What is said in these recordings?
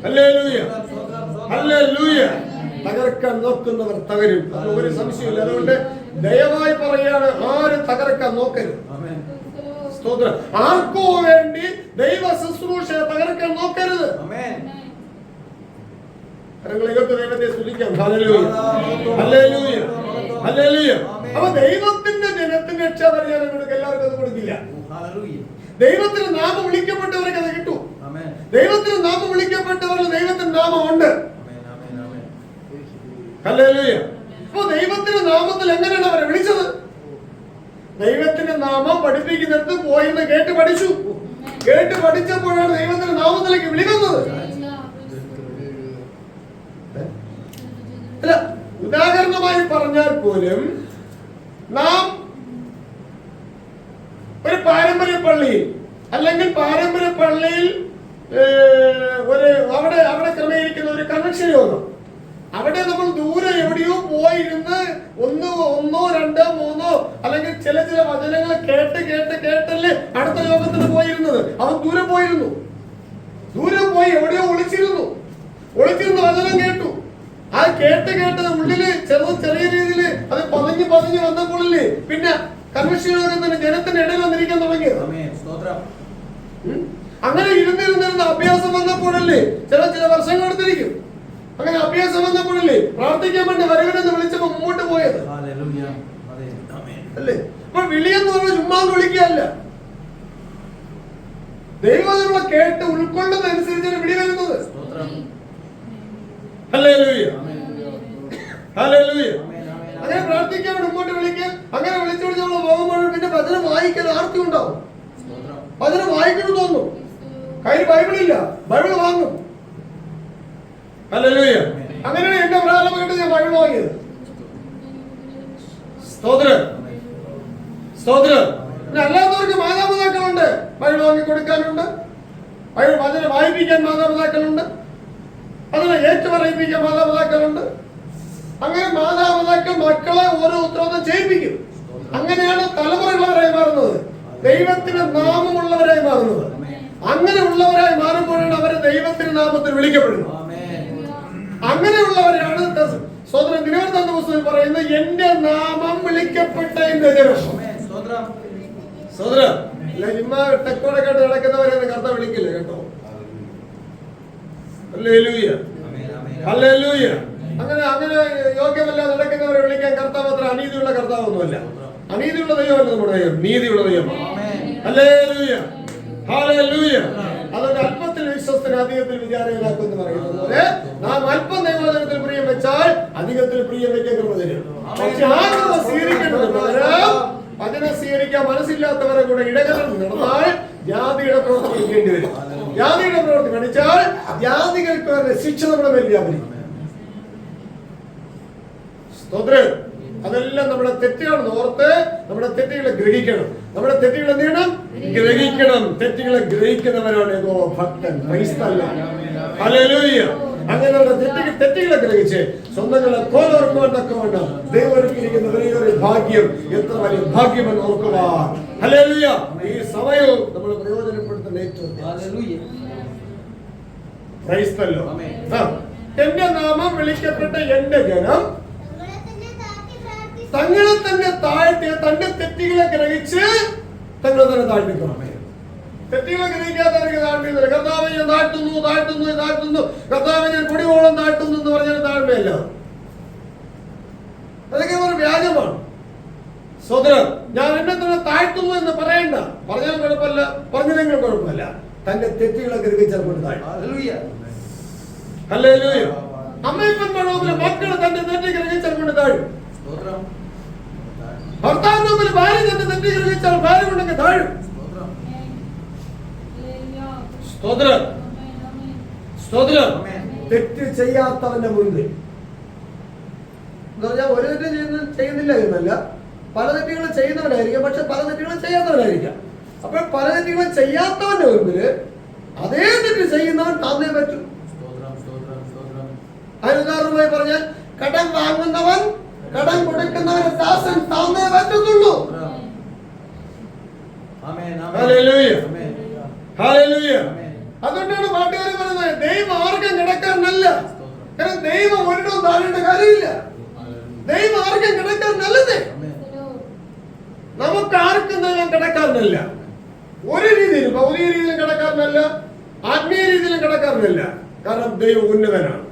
Hallelujah, hallelujah. തകർക്കാൻ നോക്കുന്നവർ തകരും, ഒരു സംശയമില്ല. അതുകൊണ്ട് ദയവായി പറയാണ്, ആരും തകർക്കാൻ നോക്കരുത്. സ്തോത്രം. ആർക്കോ വേണ്ടി ദൈവ ശുശ്രൂഷയെ തകർക്കാൻ നോക്കരുത്. ദൈവത്തെ സ്തുതിക്കാം. Hallelujah, hallelujah, hallelujah. അപ്പൊ ദൈവത്തിന്റെ ജനത്തിന് രക്ഷാപരിഹാരം കൊടുക്കുക, എല്ലാവർക്കും അത് കൊടുക്കില്ല. ദൈവത്തിന് നാമം വിളിക്കപ്പെട്ടവർക്ക് അത് കിട്ടും. ദൈവത്തിന് നാമം വിളിക്കപ്പെട്ടവരിൽ ദൈവത്തിന്റെ നാമം ഉണ്ട്. ഹല്ലേലൂയ. അപ്പൊ ദൈവത്തിന്റെ നാമത്തിൽ എങ്ങനെയാണ് അവരെ വിളിച്ചത്? ദൈവത്തിന്റെ നാമം പഠിപ്പിക്കുന്നിടത്ത് പോയിന്ന് കേട്ട് പഠിച്ചു. കേട്ട് പഠിച്ചപ്പോഴാണ് ദൈവത്തിന്റെ നാമത്തിലേക്ക് വിളിക്കുന്നത്. അല്ല, ഉദാഹരണമായി പറഞ്ഞാൽ പോലും നാം ഒരു പാരമ്പര്യ പള്ളിയിൽ അല്ലെങ്കിൽ പാരമ്പര്യ പള്ളിയിൽ അവിടെ ക്രമീകരിക്കുന്ന ഒരു കൺവെൻഷൻ യോഗം, അവിടെ നമ്മൾ ദൂരെ എവിടെയോ പോയിരുന്ന് ഒന്നോ രണ്ടോ മൂന്നോ അല്ലെങ്കിൽ ചില വചനങ്ങൾ കേട്ടല്ലേ അടുത്ത യോഗത്തിന് പോയിരുന്നത്. അവൻ ദൂരെ പോയിരുന്നു, ദൂരെ പോയി എവിടെയോ ഒളിച്ചിരുന്ന് വചനം കേട്ടു. ആ കേട്ടത് ഉള്ളില് ചെറിയ രീതിയിൽ അത് പതിഞ്ഞ് വന്നപ്പോഴല്ലേ പിന്നെ കൺവെൻഷൻ യോഗത്തിന് ജനത്തിന്റെ ഇടയിൽ വന്നിരിക്കാൻ തുടങ്ങിയത്. അങ്ങനെ ഇരുന്നിരുന്ന അഭ്യാസം വന്നപ്പോഴല്ലേ ചില വർഷങ്ങൾ എടുത്തിരിക്കും. അങ്ങനെ അഭ്യാസം വന്നപ്പോഴല്ലേ പ്രാർത്ഥിക്കാൻ വേണ്ടി വരവനെന്ന് വിളിച്ചപ്പോ മുമ്പോട്ട് പോയത് അല്ലേ? അപ്പൊ വിളിയെന്ന് പറഞ്ഞാൽ ചുമ്മാ വിളിക്കുകയല്ല, ദൈവത്തിനുള്ള കേട്ട് ഉൾക്കൊള്ളുന്നതനുസരിച്ചാണ് വിളി വരുന്നത്. Hallelujah, hallelujah. അങ്ങനെ പ്രാർത്ഥിക്കാൻ വേണ്ടി മുമ്പോട്ട് വിളിക്കുക. അങ്ങനെ വിളിച്ചു നമ്മൾ പോകുമ്പോൾ പിന്നെ വചനം വായിക്കാൻ ആർത്തി ഉണ്ടാവും. വചനം വായിക്കണം തോന്നും. കയ്യിൽ ബൈബിളില്ല, ബൈബിൾ വാങ്ങും. ഹല്ലേലൂയ. അങ്ങനെയാണ് എന്റെ പ്രാരംഭം കേട്ട് ഞാൻ ബൈബിൾ വാങ്ങിയത്. സ്തോത്രം, സ്തോത്രം. പിന്നെ അല്ലാത്തവർക്ക് മാതാപിതാക്കളുണ്ട്, ബൈബിൾ വാങ്ങി കൊടുക്കാനുണ്ട്, വചനം വായിപ്പിക്കാൻ മാതാപിതാക്കളുണ്ട്, അതിനെ ഏറ്റുപറയിപ്പിക്കാൻ മാതാപിതാക്കളുണ്ട്. അങ്ങനെ മാതാപിതാക്കൾ മക്കളെ ഓരോ ഉത്തരവാദിത്തം ചെയ്യിപ്പിക്കും. അങ്ങനെയാണ് തലമുറകളവരായി മാറുന്നത്, ദൈവത്തിന് നാമമുള്ളവരായി മാറുന്നത്. അങ്ങനെ ഉള്ളവരായി മാറുമ്പോഴാണ് അവരെ ദൈവത്തിന്റെ നാമത്തിൽ വിളിക്കപ്പെടുന്നത്. അങ്ങനെയുള്ളവരാണ് സ്വതന്ത്രം ദിനവൃത്താന്ത പുസ്തകത്തിൽ പറയുന്നത്, എന്റെ നാമം വിളിക്കപ്പെട്ട എന്റെ ജനം. സ്വതന്ത്രം ചുമ്മാ തെക്കോടെ കേട്ട് നടക്കുന്നവരെ കർത്താവ് വിളിക്കില്ല കേട്ടോ. Hallelujah, hallelujah. അങ്ങനെ യോഗ്യമല്ലാതെ നടക്കുന്നവരെ വിളിക്കാൻ കർത്താവ് അത്ര അനീതിയുള്ള കർത്താവൊന്നുമല്ല. അനീതിയുള്ള ദൈവമല്ല നമ്മുടെ ദൈവം, നീതിയുള്ള ദൈവമാണ്. Hallelujah, hallelujah. അതുകൊണ്ട് അല്പത്തിൽ വിശ്വസ്തന് അധികത്തിൽ വിചാരകനാക്കും എന്ന് പറയുന്നത് പോലെ നാം അല്പം ദൈവവചനത്തിൽ പ്രിയം വെച്ചാൽ അധികത്തിൽ പ്രിയം വെക്കാൻ കൃപ തരും. പക്ഷെ ആ കൃപ സ്വീകരിക്കേണ്ടത് പകരം വചനം സ്വീകരിക്കാൻ മനസ്സില്ലാത്തവരെ കൂടെ ഇടകലർന്ന് നടന്നാൽ ജാതിയുടെ പ്രവൃത്തി പഠിക്കേണ്ടി വരും. ജാതിയുടെ പ്രവൃത്തി പഠിച്ചാൽ ജാതികൾക്ക് വരെ ശിക്ഷ നമ്മുടെ മേൽ വ്യാപരിക്കും. സ്തോത്രം. അതെല്ലാം നമ്മുടെ തെറ്റുകളെന്ന് ഓർത്ത് നമ്മുടെ തെറ്റുകളെ ഗ്രഹിക്കണം. നമ്മുടെ തെറ്റുകൾ എന്ത് ചെയ്യണം? ഗ്രഹിക്കണം. തെറ്റുകളെ ഗ്രഹിക്കുന്നവരാണ് ഭക്തൻ. ഹല്ലേലൂയ. അങ്ങനെ തെറ്റുകളെ ഗ്രഹിച്ച് സ്വന്തങ്ങളെ കോലോർക്കുവാൻ തക്കവണ്ണം ദൈവം ഒരുക്കിയിരിക്കുന്ന വലിയൊരു ഭാഗ്യം, എത്ര വലിയ ഭാഗ്യമെന്ന് ഓർക്കുവാൻ. ഹല്ലേലൂയ. ഈ സമയവും നമ്മൾ പ്രയോജനപ്പെടുത്തുന്ന ഏറ്റവും എന്റെ നാമം വിളിക്കപ്പെട്ട എന്റെ ജനം തങ്ങളെ തന്നെ താഴ്ത്തി തന്റെ തെറ്റുകളെ ഗ്രഹിച്ച് തങ്ങളെ തന്നെ താഴ്ത്തിക്കണം. തെറ്റുകളെ ഗ്രഹിക്കാത്തവർക്ക് താഴ്ത്തിയില്ല. കർത്താവ് ഞാൻ താഴ്ത്തുന്നു, കർത്താവ് ഞാൻ കൊടിവോളം താഴ്ത്തുന്നു എന്ന് പറഞ്ഞാൽ താഴ്മയല്ല. അതൊക്കെ ഒരു വ്യാജമാണ്. സോദരൻ, ഞാൻ എന്നെ തന്നെ താഴ്ത്തുന്നു എന്ന് പറയണ്ട. പറഞ്ഞാലും കുഴപ്പമില്ല, പറഞ്ഞില്ലെങ്കിലും കുഴപ്പമില്ല. തന്റെ തെറ്റുകളെ ഗ്രഹിച്ചാൽ കൊണ്ട് താഴ്ത്തും. ഹല്ലേലൂയ. അമ്മയപ്പന്മാരുടെ മുമ്പിൽ മക്കൾ തന്റെ തെറ്റ് ഗ്രഹിച്ചാൽ കൊണ്ട് താഴും. ഭർത്താവിന്റെ മുമ്പിൽ ഭാര്യ തന്റെ തെറ്റ് ഗ്രഹിച്ചാൽ ഭാര്യ കൊണ്ടൊക്കെ താഴും. സ്തോത്രം, സ്തോത്രം. തെറ്റ് ചെയ്യാത്തവന്റെ മുൻപിൽ എന്ന് പറഞ്ഞാൽ ഒരു തെറ്റ് ചെയ്യുന്നില്ല എന്നല്ല, പല തെറ്റുകളും ചെയ്യുന്നവരായിരിക്കാം, പക്ഷെ പല തെറ്റുകളും ചെയ്യാത്തവരായിരിക്കാം. അപ്പോൾ പല തെറ്റുകളും ചെയ്യാത്തവന്റെ മുൻപില് അതേ തെറ്റ് ചെയ്യുന്നവൻ താന്നേ പറ്റും. അതിന് ഉദാഹരണമായി പറഞ്ഞാൽ കടം വാങ്ങുന്നവൻ കടം കൊടുക്കുന്നവന് ദാസൻ താന്നേ പറ്റത്തുള്ളൂ. Hallelujah, hallelujah. അതുകൊണ്ടാണ് പാട്ടുകാരൻ പറയുന്നത്, ദൈവം ആർക്കും കാരണം ദൈവം ഒരിടവും താഴേണ്ട കാര്യമില്ല. ദൈവം ആർക്കും കിടക്കാരനല്ലേ. നമുക്ക് ആർക്കും ദൈവം കിടക്കാരനല്ല. ഒരു രീതിയിലും, ഭൗതിക രീതിയിലും കിടക്കാരനല്ല, ആത്മീയ രീതിയിലും കിടക്കാരനല്ല. കാരണം ദൈവം ഉന്നതനാണ്,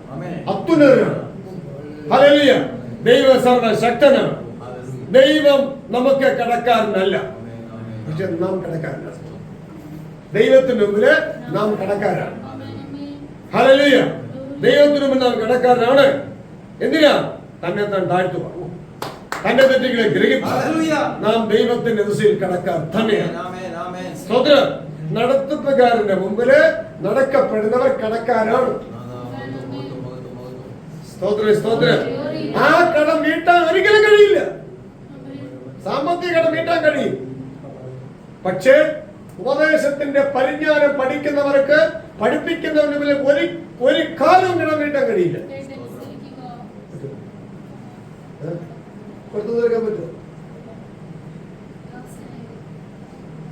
അത്യുന്നതനാണ്. ഹല്ലേലൂയ. ദൈവം സർവശക്തനാണ്. ദൈവം നമുക്ക് കിടക്കാരനല്ല. പക്ഷെ നാം കിടക്കാരനാണ്. ദൈവത്തിന് മുമ്പില് നാം കിടക്കാരാണ്. ഹല്ലേലൂയ. ദൈവത്തിന് മുന്നിൽ നാം കിടക്കാരനാണ്. എന്തിനാ? തന്നെ താൻ താഴ്ത്തുക, തന്റെ തെറ്റുകളെ ഗ്രഹിക്കുക. നാം ദൈവത്തിന്റെ ദിശയിൽ കിടക്കാൻ തന്നെയാണ്. സ്തോത്രം. നടത്തിപ്പുകാരന്റെ മുമ്പില് നടക്കപ്പെടുന്നവർ കിടക്കാരാണ്. സ്തോത്രം, സ്തോത്രം. ആ കടം വീട്ടാൻ ഒരിക്കലും കഴിയില്ല. സാമ്പത്തിക കടം വീട്ടാൻ കഴിയും, പക്ഷേ ഉപദേശത്തിന്റെ പരിജ്ഞാനം പഠിക്കുന്നവർക്ക്, പഠിപ്പിക്കുന്നവരുടെ മുമ്പിൽ ഒരു കാലവും കടം വീട്ടാൻ കഴിയില്ല. കൊടുത്തു തീർക്കാൻ പറ്റുമോ?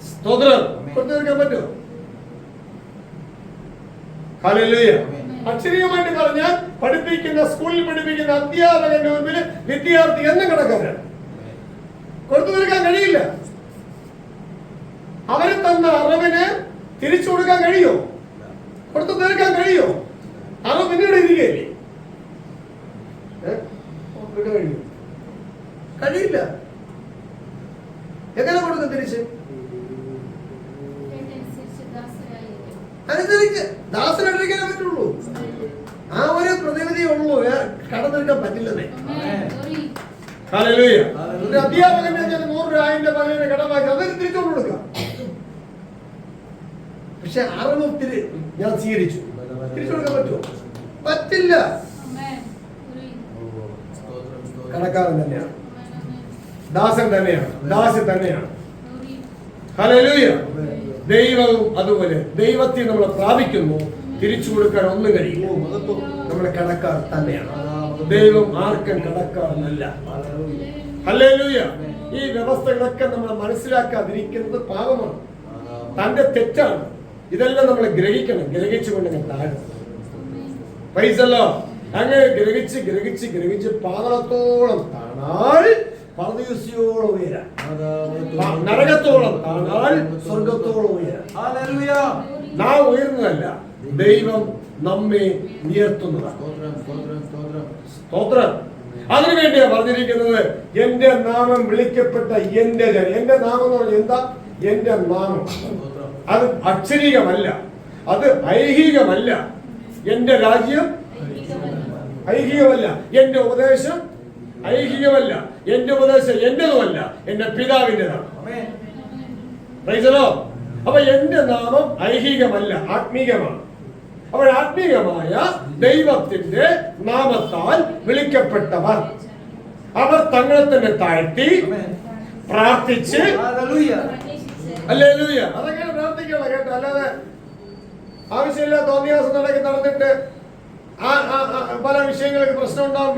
സ്തോത്രം. കൊടുത്തു തീർക്കാൻ പറ്റുമോ? ഹല്ലേലൂയ. അക്ഷരീയമായിട്ട് പറഞ്ഞാൽ പഠിപ്പിക്കുന്ന, സ്കൂളിൽ പഠിപ്പിക്കുന്ന അധ്യാപകന്റെ മുമ്പിൽ വിദ്യാർത്ഥി എന്നും കിടക്കാനാണ്. കൊടുത്തു തീർക്കാൻ കഴിയില്ല. അവര് തന്ന അറിവിന് തിരിച്ചു കൊടുക്കാൻ കഴിയോ? കൊടുത്തു തീർക്കാൻ കഴിയോ? അത് പിന്നീട് ഇരിക്കുകയല്ലേ. കഴിയും? കഴിയില്ല. എങ്ങനെ കൊടുക്കും തിരിച്ച്? അനുസരിച്ച് ദാസനടിക്കാനേ പറ്റുള്ളൂ. ആ ഒരു പ്രതിവിധിയേ ഉള്ളൂ. കടന്നെടുക്കാൻ പറ്റില്ലെന്നേ. ഹല്ലേലൂയ. ഒരു അധ്യാപകന്റെ 100 രൂപ 1000 പകരം കടമാക്കി അതിന് തിരിച്ചോണ്ട് കൊടുക്കാം. പക്ഷെ അറിവ് ഞാൻ സ്വീകരിച്ചു, തിരിച്ചു കൊടുക്കാൻ പറ്റുമോ? പറ്റില്ല. കടക്കാരൻ തന്നെയാണ്, ദാസൻ തന്നെയാണ്, ദാസി തന്നെയാണ്. ഹല്ലേലൂയ. ദൈവവും അതുപോലെ. ദൈവത്തെ നമ്മൾ പ്രാപിക്കുന്നു, തിരിച്ചു കൊടുക്കാൻ ഒന്നും കഴിയില്ല. നമ്മൾ കടക്കാർ തന്നെയാണ്. ദൈവം ആർക്കും കടക്കാരനല്ല. ഹല്ലേലൂയ. ഈ വ്യവസ്ഥകളൊക്കെ നമ്മൾ മനസ്സിലാക്കാതിരിക്കുന്നത് പാപമാണ്, തന്റെ തെറ്റാണ്. ഇതെല്ലാം നമ്മൾ ഗ്രഹിക്കണം. ഗ്രഹിച്ചുകൊണ്ട് താഴെ പൈസല്ലോ അങ്ങനെ ഗ്രഹിച്ച് ഗ്രഹിച്ച് ഗ്രഹിച്ച് പാതാളത്തോളം താണാൽ പരദീസയോളം ഉയരാൻ, നരകത്തോളം താണാൽ സ്വർഗത്തോളം ഉയരാൻ. നാം ഉയർന്നതല്ല, ദൈവം നമ്മെ ഉയർത്തുന്നതാണ്. സ്തോത്രം. അതിനുവേണ്ടിയാ പറഞ്ഞിരിക്കുന്നത്, എന്റെ നാമം വിളിക്കപ്പെട്ട എന്റെ ജനം. എന്റെ നാമം എന്ന് പറഞ്ഞാൽ എന്താ? എന്റെ നാമം. അത് അക്ഷരീകമല്ല, അത് ഐഹികമല്ല. എന്റെ രാജ്യം ഐഹികമല്ല, എന്റെ ഉപദേശം ഐഹികമല്ല, എന്റെ ഉപദേശം എന്റേതുമല്ല, എന്റെ പിതാവിൻ്റെതാണ്. അപ്പൊ എന്റെ നാമം ഐഹികമല്ല, ആത്മീകമാണ്. അപ്പോൾ ആത്മീകമായ ദൈവത്തിന്റെ നാമത്താൽ വിളിക്കപ്പെട്ടവർ അവർ തങ്ങളെ തന്നെ താഴ്ത്തി പ്രാർത്ഥിച്ച് ഹല്ലേലൂയ. അതൊക്കെ പ്രാർത്ഥിക്കണം കേട്ടോ. അല്ലാതെ ആവശ്യമില്ല തോന്നിയാസം നടന്നിട്ട് പല വിഷയങ്ങൾക്ക് പ്രശ്നം ഉണ്ടാവും.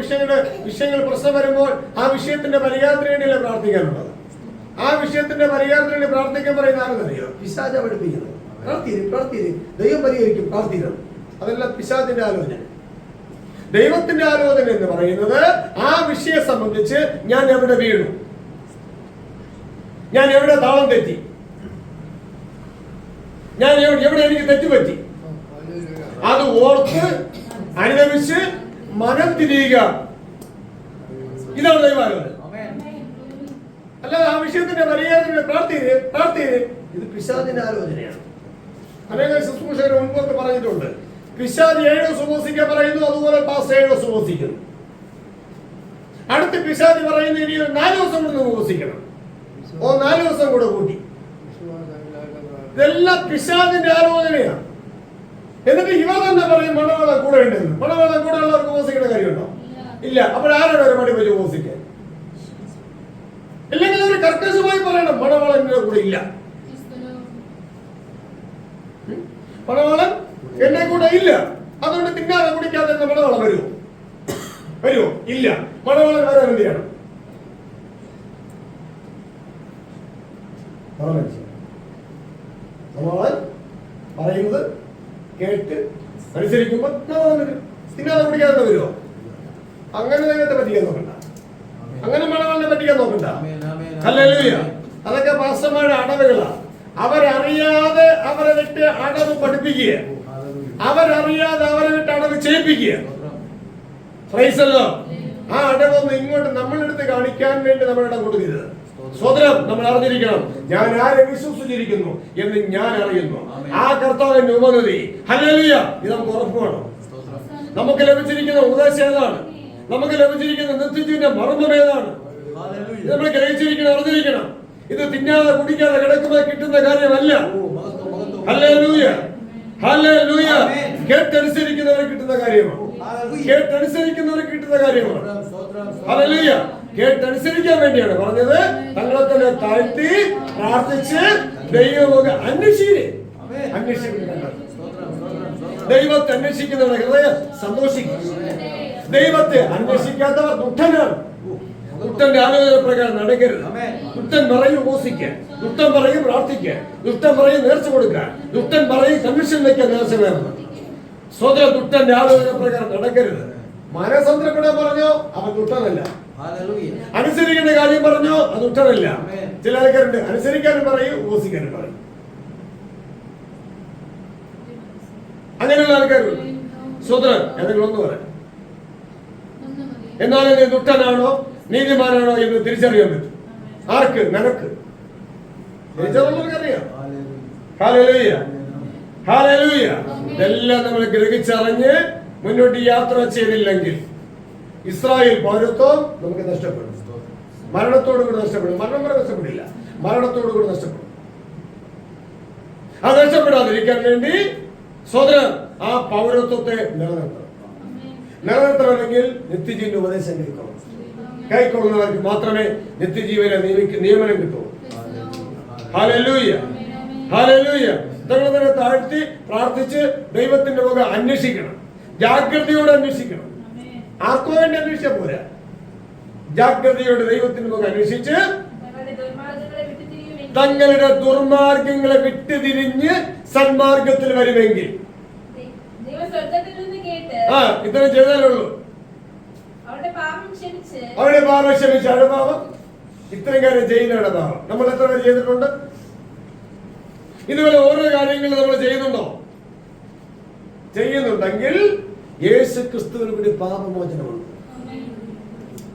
വിഷയങ്ങൾ പ്രശ്നം വരുമ്പോൾ ആ വിഷയത്തിന്റെ പരിഹാരത്തിന് വേണ്ടിയല്ല പ്രാർത്ഥിക്കാനുള്ളത്. ആ വിഷയത്തിന്റെ പരിഹാരത്തിന് വേണ്ടി പ്രാർത്ഥിക്കാൻ പറയുന്ന ആരെന്നറിയോ? പിശാച പഠിപ്പിക്കുന്നത്. പ്രാർത്ഥിരി ദൈവം പരിഹരിക്കും, പ്രാർത്ഥിക്കണം. അതെല്ലാം പിശാചിന്റെ ആലോചന. ദൈവത്തിന്റെ ആലോചന എന്ന് പറയുന്നത് ആ വിഷയം സംബന്ധിച്ച് ഞാൻ എവിടെ വീണു, ഞാൻ എവിടെ താളം തെറ്റി, ഞാൻ എവിടെ എനിക്ക് തെറ്റുപറ്റി, അത് ഓർത്ത് അനുദമിച്ച് മനം തിരിയുക. ഇതാണ് ദൈവാലോചന. അല്ലാതെ ആ വിഷയത്തിന്റെ പരിഹാരത്തിന് പ്രാർത്ഥിര് ഇത് പിശാചിന്റെ ആലോചനയാണ്. അനേക ശുശ്രൂഷകർ മുൻപൊക്കെ പറഞ്ഞിട്ടുണ്ട്, പിശാച് 7 ദിവസം ഉപവസിക്കാൻ പറയുന്നു, അതുപോലെ പാസ് 7 ദിവസം ഉപവസിക്കുന്നു. അടുത്ത് പിശാച് പറയുന്നു ഇനി 4 ദിവസം കൂടെ ഉപവസിക്കണം, 4 ദിവസം കൂടെ കൂട്ടി. ഇതെല്ലാം പിശാചിന്റെ ആലോചനയാണ്. എന്നിട്ട് ഇവ തന്നെ പറയും മണവാളം കൂടെ ഉണ്ടെന്ന്. മണവാളം കൂടെ ഉള്ളവർക്ക് ഉപവസിക്കേണ്ട കാര്യമുണ്ടോ? ഇല്ല. അപ്പോഴാരോട് ഒരു മടി വെച്ച് ഉപവസിക്കാൻ? ഇല്ലെങ്കിൽ അവർ കർക്കശമായി പറയണം മണവാളൻ എന്റെ കൂടെ ഇല്ല, മണവാളൻ എന്റെ കൂടെ ഇല്ല, അതുകൊണ്ട് തിന്നാതെ കുടിക്കാതെ മണവാളൻ വരുമോ? ഇല്ല. മണവാളൻ വരാൻ എന്ത് ചെയ്യണം? മണവാളൻ പറയുന്നത് കേട്ട് അനുസരിക്കുമ്പോൾ മണവാളൻ വരും. തിന്നാതെ കുടിക്കാതെ വരുമോ? അങ്ങനെ ദൈവത്തെ പറ്റിക്കാൻ നോക്കണ്ട, അങ്ങനെ മണവാളിനെ പറ്റിക്കാൻ നോക്കണ്ട. ഹല്ലേലൂയ. അതൊക്കെ പാസ്റ്റർമാരുടെ അടവുകളാ. അവരറിയാതെ അവരെ വിട്ട് അടവ് പഠിപ്പിക്കുക, അവരറിയാതെ അവരെ വിട്ട് അടവ് ചെയ്യിപ്പിക്കുക. പ്രൈസല്ലോ. ആ അടവൊന്നും ഇങ്ങോട്ട് നമ്മളെടുത്ത് കാണിക്കാൻ വേണ്ടി നമ്മളിടം കൊടുക്കരുത്. സ്വതന്ത്രം നമ്മൾ അറിഞ്ഞിരിക്കണം. ഞാൻ ആരെ വിശ്വസിച്ചിരിക്കുന്നു എന്ന് ഞാൻ അറിയുന്നു. ആ കർത്താവിന്റെ ഉപനതി. ഹല്ലേലൂയ. ഇത് നമുക്ക് ഉറപ്പ് വേണം. നമുക്ക് ലഭിച്ചിരിക്കുന്ന ഉപദേശം ഏതാണ്? നമുക്ക് ലഭിച്ചിരിക്കുന്ന നിത്യജീവന്റെ മർമ്മം ഏതാണ്? ഇത് നമ്മൾ ഗ്രഹിച്ചിരിക്കണം, അറിഞ്ഞിരിക്കണം. ഇത് തിന്നാതെ കുടിക്കാതെ കിടക്കുമ്പോൾ കിട്ടുന്ന കാര്യമല്ല. Hallelujah, hallelujah. കേട്ടനുസരിക്കുന്നവർ കിട്ടുന്ന കാര്യമാണ്. കേട്ടനുസരിക്കുന്നവർ കിട്ടുന്ന കാര്യമാണ്. ഹല്ലേലൂയ. കേട്ടനുസരിക്കാൻ വേണ്ടിയാണ് പറഞ്ഞത്. തങ്ങളെ തന്നെ താഴ്ത്തി പ്രാർത്ഥിച്ച് ദൈവം അന്വേഷിക്കുന്നു. ദൈവത്തെ അന്വേഷിക്കുന്നവരുടെ ഹൃദയം സന്തോഷിക്കും. ദൈവത്തെ അന്വേഷിക്കാത്തവർ ദുഷ്ടനാണ്. ദുഷ്ടന്റെ ആലോചന പ്രകാരം നടക്കരുത്. ദുഷ്ടൻ പറയും ഉപസിക്കാൻ, ദുഷ്ടൻ പറയും പ്രാർത്ഥിക്കാൻ, ദുഷ്ടൻ പറയും നേർച്ച കൊടുക്കാൻ, ദുഷ്ടൻ പറയും കമ്മീഷൻ വയ്ക്കാൻ നേർച്ച വേണം. സ്വതന്ത്ര ദുഷ്ടന്റെ ആലോചന പ്രകാരം നടക്കരുത്. മനസ്സന്തരപ്പെടാൻ പറഞ്ഞോ അവൻ ദുഷ്ടനല്ല. അനുസരിക്കേണ്ട കാര്യം പറഞ്ഞോ അത് ദുഷ്ടനല്ല. ചില ആൾക്കാരുണ്ട് അനുസരിക്കാനും പറയും ഉപസിക്കാനും പറയും. അങ്ങനെയുള്ള ആൾക്കാരുണ്ട്. സ്വതന്ത്രൻ ഏതെങ്കിലും ഒന്ന് പറയാം. എന്നാലും നീ ദുഷ്ടനാണോ നീതിമാനാണോ എന്ന് തിരിച്ചറിയാൻ പറ്റും. ആർക്ക്? നിനക്ക്. തിരിച്ചറിയാം. Hallelujah, hallelujah. ഇതെല്ലാം നമ്മൾ ഗ്രഹിച്ചറിഞ്ഞ് മുന്നോട്ട് യാത്ര ചെയ്തില്ലെങ്കിൽ ഇസ്രായേൽ പൗരത്വം നമുക്ക് നഷ്ടപ്പെടും. മരണത്തോടു കൂടി നഷ്ടപ്പെടും. മരണം വരെ നഷ്ടപ്പെടില്ല, മരണത്തോടു കൂടി നഷ്ടപ്പെടും. അത് നഷ്ടപ്പെടാതിരിക്കാൻ വേണ്ടി സോദരൻ ആ പൗരത്വത്തെ നിലനിർത്തണമെങ്കിൽ നിത്യജീവന്റെ ഉപദേശം കേൾക്കണം. കൈക്കൊള്ളുന്നവർക്ക് മാത്രമേ നിത്യജീവനെ നിയമനം കിട്ടൂ. Hallelujah, hallelujah. തങ്ങളെ തന്നെ താഴ്ത്തി പ്രാർത്ഥിച്ച് ദൈവത്തിന്റെ വക അന്വേഷിക്കണം. ജാഗ്രതയോടെ അന്വേഷിക്കണം. ആർക്കു വേണ്ടി അന്വേഷിച്ചാൽ പോരാ. ജാഗ്രതയോടെ ദൈവത്തിന്റെ വക അന്വേഷിച്ച് തങ്ങളുടെ ദുർമാർഗങ്ങളെ വിട്ടുതിരിഞ്ഞ് സന്മാർഗത്തിൽ വരുമെങ്കിൽ ഇത്രയും ചെയ്താലുള്ളൂ. അവരുടെ പാപം ക്ഷമിച്ച് അവരുടെ പാപം ഇത്രയും കാര്യം ചെയ്യുന്നവരുടെ പാപം നമ്മൾ എത്ര പേര് ചെയ്തിട്ടുണ്ട്? ഇതുപോലെ ഓരോ കാര്യങ്ങളും നമ്മൾ ചെയ്യുന്നുണ്ടോ? ചെയ്യുന്നുണ്ടെങ്കിൽ യേശു ക്രിസ്തുവിന് കൂടി പാപമോചനമുണ്ട്.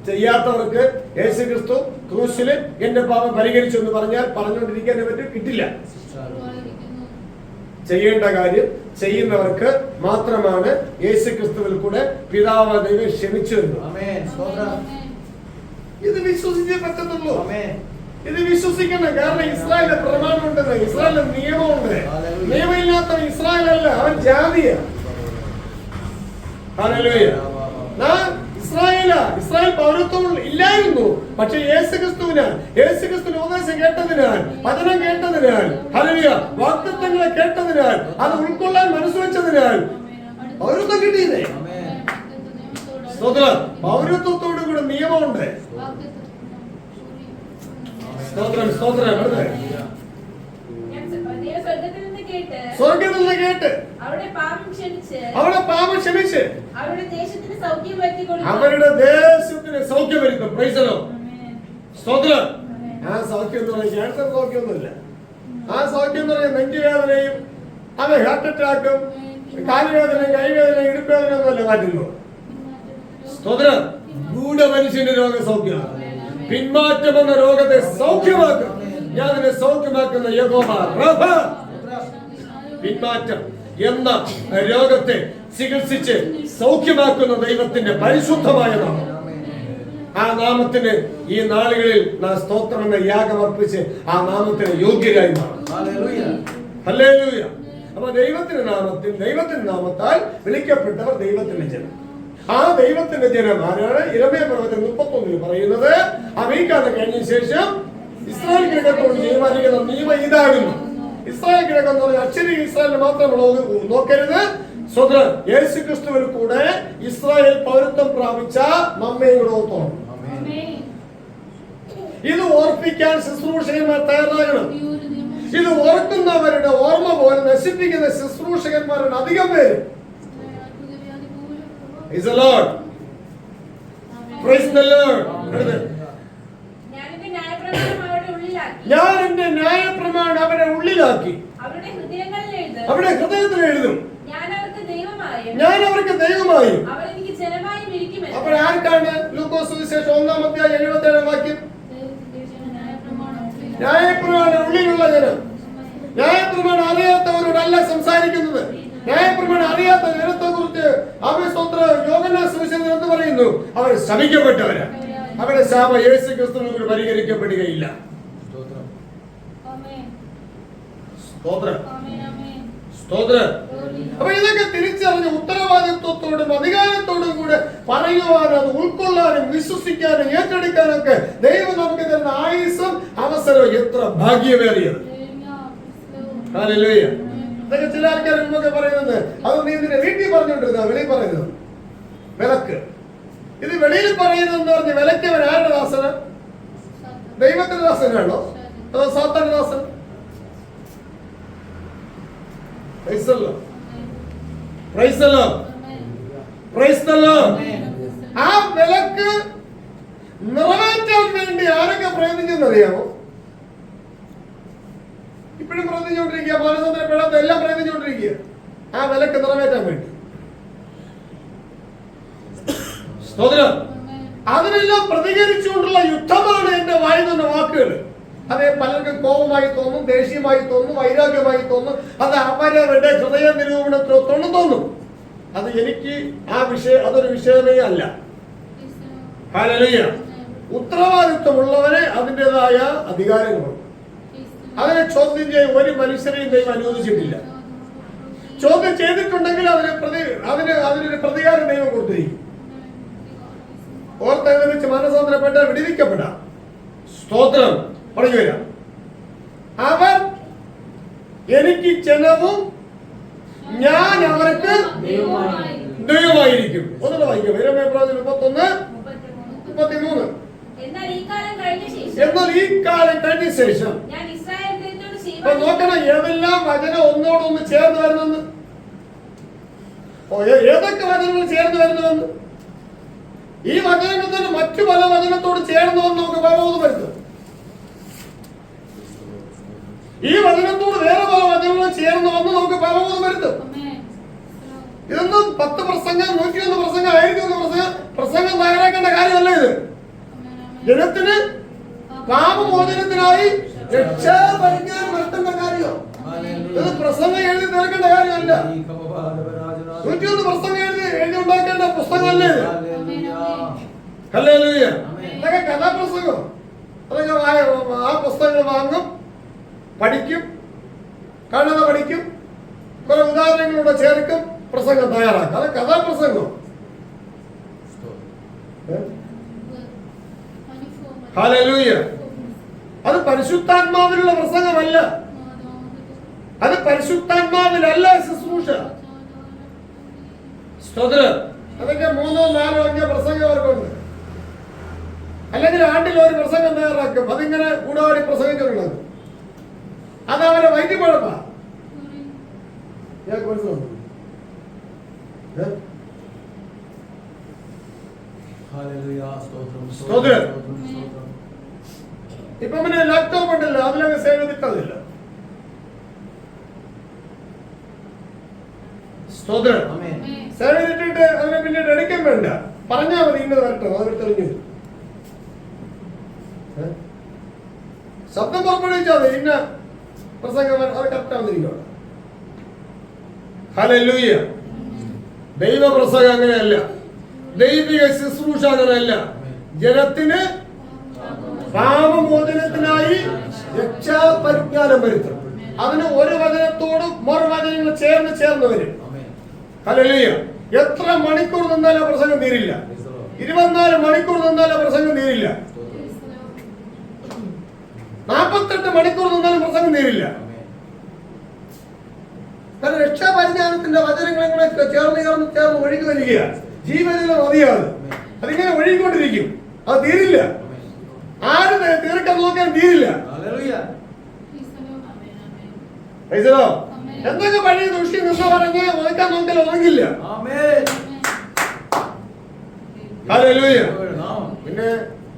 ചെയ്യാത്തവർക്ക് യേശു ക്രിസ്തു ക്രൂശില് എന്റെ പാപം പരിഹരിച്ചു എന്ന് പറഞ്ഞാൽ പറഞ്ഞുകൊണ്ടിരിക്കാനേ പറ്റും, കിട്ടില്ല. ചെയ്യേണ്ട കാര്യം ചെയ്യുന്നവർക്ക് മാത്രമാണ് യേശു ക്രിസ്തുവിൽ കൂടെ പിതാവ് ദൈവം ക്ഷമിച്ചു വരുന്നത്. ഇത് വിശ്വസിച്ചേ പറ്റത്തുള്ളൂ. ഇത് വിശ്വസിക്കണം. കാരണം ഇസ്രായേലിന്റെ പ്രമാണം ഉണ്ടെന്ന്, ഇസ്രായേലിന്റെ നിയമമുണ്ട്. നിയമമില്ലാത്ത ഇസ്രായേൽ അല്ല, അവൻ ജാതിയാണ്. ഹല്ലേലൂയ. ഇസ്രായേൽ പൗരത്വം ഇല്ലായിരുന്നു. പക്ഷെ യേശുക്രിസ്തുവിനാൽ ഉപദേശം കേട്ടതിനാൽ, വചനം കേട്ടതിനാൽ, ഹല്ലേലൂയ, വാഗ്ദത്തങ്ങളെ കേട്ടതിനാൽ, അത് ഉൾക്കൊള്ളാൻ മനസ്സുവെച്ചതിനാൽ പൗരത്വം കിട്ടിയതേ. പൗരത്വത്തോടു കൂടെ നിയമമുണ്ട്. സ്വർഗത്തിൽ നിന്ന് കേട്ട് അവരുടെ പാപം ക്ഷമിച്ച് അവരുടെ ദേശത്തിന് സൗഖ്യം വരുത്തും. പ്രൈസലോ. സ്തോത്രം. ആ സൗഖ്യം എന്ന് പറഞ്ഞാൽ ക്യാൻസർ സൗഖ്യമൊന്നുമില്ല. ആ സൗഖ്യം എന്ന് പറഞ്ഞാൽ നെഞ്ചുവേദനയും അത് ഹാർട്ട് അറ്റാക്കും കാലുവേദനയും കൈവേദനയും ഇടുപ്പേദനയും ഒന്നുമല്ല മാറ്റുന്നത്. സ്തോത്രം. ഗൂഢമനുഷ്യന്റെ രോഗസൗഖ്യമാണ്. പിന്മാറ്റം എന്ന രോഗത്തെ സൗഖ്യമാക്കും. ഞാൻ അതിനെ സൗഖ്യമാക്കുന്ന യഹോവ റഫ. പിന്മാറ്റം എന്ന രോഗത്തെ ചികിത്സിച്ച് സൗഖ്യമാക്കുന്ന ദൈവത്തിന്റെ പരിശുദ്ധമായ നാമം. ആ നാമത്തിന് ഈ നാളുകളിൽ നാം സ്തോത്രം എന്ന യാഗം അർപ്പിച്ച് ആ നാമത്തിന് യോഗ്യരായി മാറും. ഹല്ലേലൂയ. അപ്പൊ ദൈവത്തിന്റെ നാമത്താൽ വിളിക്കപ്പെട്ടവർ ദൈവത്തിന്റെ ജനം. ആ ദൈവത്തിന്റെ ജനം ആരാണ്? യിരെമ്യാ പ്രവചനം 31 പറയുന്നത്, ആ വീക്കാലം കഴിഞ്ഞ ശേഷം ഇസ്രായേൽ ഗ്രഹത്തോട് ചെയ്യുവാനിരിക്കുന്ന നിയമം ഇതാകുന്നു. ഇസ്രായേൽ ഗ്രഹം എന്ന് പറഞ്ഞാൽ അക്ഷരീയ ഇസ്രായേലിന് മാത്രം നോക്കരുത്. സ്വതന്ത്ര യേശു ക്രിസ്തുവിൽ കൂടെ ഇസ്രായേൽ പൗരത്വം പ്രാപിച്ച നമ്മെ കൂടെ ഓർത്തോണം. ഇത് ഓർപ്പിക്കാൻ ശുശ്രൂഷകന്മാർ തയ്യാറാകണം. ഇത് ഓർക്കുന്നവരുടെ ഓർമ്മ പോലെ നശിപ്പിക്കുന്ന ശുശ്രൂഷകന്മാരുടെ അധികം പേര് Praise the Lord. Praise the Lord. ഞാൻ എന്റെ ന്യായപ്രമാണം അവരുടെ ഉള്ളിലാക്കി. ഞാൻ എന്റെ ന്യായപ്രമാണം അവരുടെ ഉള്ളിലാക്കി. അവരുടെ ഹൃദയങ്ങളിൽ എഴുതും. അവരുടെ ഹൃദയത്തിൽ എഴുതും. ഞാൻ അവർക്ക് ദൈവമായും. ഞാൻ അവർക്ക് ദൈവമായും. അവർ എനിക്ക് ജനമായും ഇരിക്കുമെന്ന്. അപ്പോൾ ആർക്കാണ്? ലൂക്കോസ് സുവിശേഷം 1-ാം വാക്യം. ന്യായപ്രമാണം ഉള്ളിലുള്ള ജനം. ന്യായപ്രമാണം അറിയാത്തവരോടല്ല സംസാരിക്കുന്നത്. ന്യായപ്രമാണം അറിയാത്ത ജനത്തെ കുറിച്ച് യോഹന്നാൻ സുവിശേഷത്തിൽ എന്ത് പറയുന്നു? അവർ ശപിക്കപ്പെട്ടവരാ. അവരുടെ ശാപം യേശു ക്രിസ്തുവിൽ പരിഹരിക്കപ്പെടുകയില്ല. സ്തോത്രം. അപ്പൊ ഇതൊക്കെ തിരിച്ചറിഞ്ഞ് ഉത്തരവാദിത്വത്തോടും അധികാരത്തോടും കൂടെ പറയുവാനും അത് ഉൾക്കൊള്ളാനും വിശ്വസിക്കാനും ഏറ്റെടുക്കാനൊക്കെ ദൈവം നമുക്ക് തരുന്ന ആയുസ്സും അവസരവും എത്ര ഭാഗ്യമേറിയത്. ഹല്ലേലൂയ. ഇതൊക്കെ ചില ആൾക്കാർ മുമ്പൊക്കെ പറയുന്നത് അത് നീ ഇതിനെ വീട്ടിൽ പറഞ്ഞുകൊണ്ടിരുന്ന വെളിയിൽ പറയുന്നത് വിലക്ക്. ഇത് വെളിയിൽ പറയുന്നതെന്ന് പറഞ്ഞ് വിലക്കവൻ ആരുടെ ദാസന്? ദൈവത്തിന്റെ ദാസനാണോ അതോ സാത്താന്റെ ദാസൻ? ആ വിലക്ക് നിറവേറ്റാൻ വേണ്ടി ആരൊക്കെ പ്രയത്നിച്ചെന്നറിയാമോ? ഇപ്പോഴും പ്രയത്നിച്ചുകൊണ്ടിരിക്കുക. മാനസാന്തരപ്പെടാത്ത എല്ലാം പ്രയത്നിച്ചുകൊണ്ടിരിക്കുക ആ വിലക്ക് നിറവേറ്റാൻ വേണ്ടി. സ്തോത്രം. അതിനെല്ലാം പ്രതികരിച്ചുകൊണ്ടുള്ള യുദ്ധമാണ് എന്റെ വായിൽ നിന്ന വാക്കുകൾ. അതേ പലർക്കും കോപമായി തോന്നും, ദേഷ്യമായി തോന്നും, വൈരാഗ്യമായി തോന്നും. അത് അവരവരുടെ ഹൃദയ നിരൂപണത്തിലോ തോന്നും. അത് എനിക്ക് അതൊരു വിഷയമേ അല്ല. ഹല്ലേലൂയ. ഉത്തരവാദിത്വമുള്ളവനെ അതിൻ്റെതായ അധികാരങ്ങളുണ്ട്. അതിനെ ചോദ്യം ചെയ്യാൻ ഒരു മനുഷ്യരെയും ദൈവം അനുവദിച്ചിട്ടില്ല. ചോദ്യം ചെയ്തിട്ടുണ്ടെങ്കിൽ അതിനൊരു പ്രതികാരം ദൈവം കൊടുത്തിരിക്കും. ഓർത്തെഴുന്നേറ്റ് മനസ്സാന്തരപ്പെട്ടാൽ വിടുവിക്കപ്പെടാം. സ്തോത്രം. പറഞ്ഞു വരാം. അവർ എനിക്ക് ജനവും ഞാൻ അവർക്ക് ദൈവമായിരിക്കും. ഒന്നുകൂടെ വായിക്കാം. യിരെമ്യാ പ്രവചനം 31:33. എന്നാൽ ഈ കാലം കഴിഞ്ഞ ശേഷം നോക്കണം ഏതെല്ലാം വചനം ഒന്നോടൊന്ന് ചേർന്ന് വരുന്നെന്ന്. ഏതൊക്കെ വചനങ്ങൾ ചേർന്ന് വരുന്നുവെന്ന്. ഈ വചനങ്ങൾ തന്നെ മറ്റു പല വചനത്തോട് ചേർന്ന് വന്ന് നമുക്ക് പലതും വരുത്തും. ഈ വചനത്തോട് വേറെ പല വചനങ്ങളും ചേർന്ന് വന്ന് നമുക്ക് പലതും വരുത്തും. ഇതൊന്നും 10 പ്രസംഗം, 101 പ്രസംഗം, 1001 പ്രസംഗം തയ്യാറാക്കേണ്ട കാര്യമല്ല. ഇത് ജനത്തിന് പാപമോചനത്തിനായി രക്ഷാപരിജ്ഞാനം വരുത്തേണ്ട കാര്യം. ഇത് പ്രസംഗം എഴുതി തീർക്കേണ്ട കാര്യമല്ല. 101 പ്രസംഗം എഴുതി ഉണ്ടാക്കേണ്ട പുസ്തകമല്ലേ ഇത്. ഹല്ലേലൂയ. ഇതൊക്കെ കഥാപ്രസംഗം. അതൊക്കെ ആ പുസ്തകങ്ങൾ വാങ്ങും, പഠിക്കും, കാണുന്ന പഠിക്കും, കുറെ ഉദാഹരണങ്ങളൂടെ ചേർക്കും, പ്രസംഗം തയ്യാറാക്കും. അത് കഥാപ്രസംഗം. ഹല്ലേലൂയ. അത് പരിശുദ്ധാത്മാവിലുള്ള പ്രസംഗമല്ല. അത് പരിശുദ്ധാത്മാവിലല്ല ശുശ്രൂഷ. സ്തോത്രം. അതൊക്കെ 3, 4, 5 പ്രസംഗം അവർക്കുണ്ട്. അല്ലെങ്കിൽ ആണ്ടിൽ ഒരു പ്രസംഗം തയ്യാറാക്കും. അതിങ്ങനെ കൂടാടി പ്രസംഗിച്ചിട്ടുള്ളത്. അത് അവരെ വൈദ്യപ്പഴപ്പാ. ഇപ്പൊ പിന്നെ ലാപ്ടോപ്പ് ഉണ്ടല്ലോ, അതിലങ്ങ് സേവ് ചെയ്തിട്ടതില്ല. സ്തോത്രം. സേവ് ചെയ്തിട്ട് അതിനെ പിന്നീട് എടുക്കാൻ വേണ്ട, പറഞ്ഞാൽ മതി ഇന്നത് വരട്ടെ, അവർ തെളിഞ്ഞു. ശബ്ദം പുറപ്പെടുവിച്ചാൽ ഇന്ന പ്രസംഗം അത് കറക്റ്റ് ആവുന്നിരിക്കണം. ഹല്ലേലൂയ. ദൈവ പ്രസംഗം അങ്ങനെയല്ല. ദൈവിക ശുശ്രൂഷ അങ്ങനെയല്ല. ജനത്തിന് പാപമോചനത്തിനായി രക്ഷാപരിജ്ഞാനം വരുത്തും. അതിന് ഒരു വചനത്തോട് മറുവചനങ്ങൾ ചേർന്ന് വരും. ഹല്ലേലൂയ. എത്ര മണിക്കൂർ നിന്നാലും പ്രസംഗം തീരില്ല. 24 മണിക്കൂർ നിന്നാലും പ്രസംഗം തീരില്ല. 48 മണിക്കൂർ നിന്നാലും പ്രസംഗം തീരില്ല. കാരണം രക്ഷാപരിജ്ഞാനത്തിന്റെ വചനങ്ങളെ ചേർന്ന് ഒഴുകി വരികയാണ്. ജീവനിലെ നദിയാണ്. അതിങ്ങനെ ഒഴുകിക്കൊണ്ടിരിക്കും. അത് തീരില്ല. ആരും തീർക്കാൻ നോക്കാൻ തീരില്ല. എന്തൊക്കെ പഴയ ദൃഷ്ടി നിന്ന് പറഞ്ഞ് ഒതുക്കാൻ നോക്കിയാൽ ഒതുങ്ങില്ല. ഹല്ലേലൂയ. പിന്നെ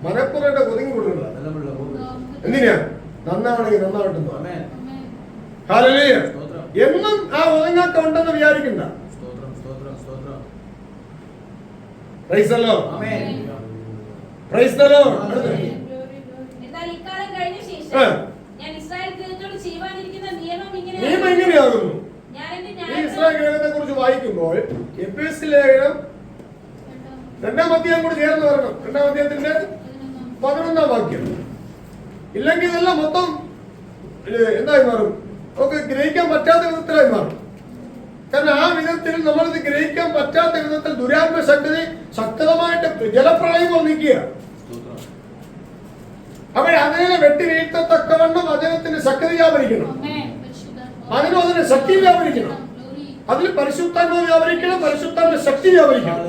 മനപ്പുറയുടെ ഒതുങ്ങി കൊടുക്കണ്ട. എന്തിനാ? നന്നാവണമെങ്കിൽ നന്നാവട്ടെന്ന്. ഹല്ലേലൂയ. എന്നും ആ ഒതുങ്ങൊക്കെ ഉണ്ടെന്ന് വിചാരിക്കണ്ട. Praise the Lord. Praise the Lord. എന്നാൽ ഇക്കാലം കഴിഞ്ഞ ശേഷം ഞാൻ ഇസ്രായേൽ ഗൃഹത്തോട് ചെയ്യുവാനിരിക്കുന്ന നിയമം ഇങ്ങനെയാകുന്നു. ഞാൻ എന്റെ ഈ ഇസ്രായേൽ ഗൃഹത്തെ കുറിച്ച് വായിക്കുമ്പോൾ എഫേസ്യ ലേഖനം 2-ാം അധ്യായം കൂടി ചേർന്ന് വരണം. 2-ാം അധ്യായത്തിന്റെ 11-ാം വാക്യം. ഇല്ലെങ്കിൽ ഇതെല്ലാം മൊത്തം എന്തായി മാറും? നമുക്ക് ഗ്രഹിക്കാൻ പറ്റാത്ത വിധത്തിലായി മാറും. കാരണം ആ വിധത്തിൽ നമ്മളിത് ഗ്രഹിക്കാൻ പറ്റാത്ത വിധത്തിൽ ദുരാത്മ ശക്തമായിട്ട് ജലപ്രളയം വന്നിക്കുക. അപ്പോൾ അതിനെ വെട്ടി വീഴ്ത്തത്തക്കവണ്ണം വചനത്തിന് ശക്തി വ്യാപരിക്കണം. അതിനും അതിന് ശക്തി വ്യാപരിക്കണം. അതിൽ പരിശുദ്ധാത്മാവ് വ്യാപരിക്കണം, പരിശുദ്ധാത്മ ശക്തി വ്യാപരിക്കണം.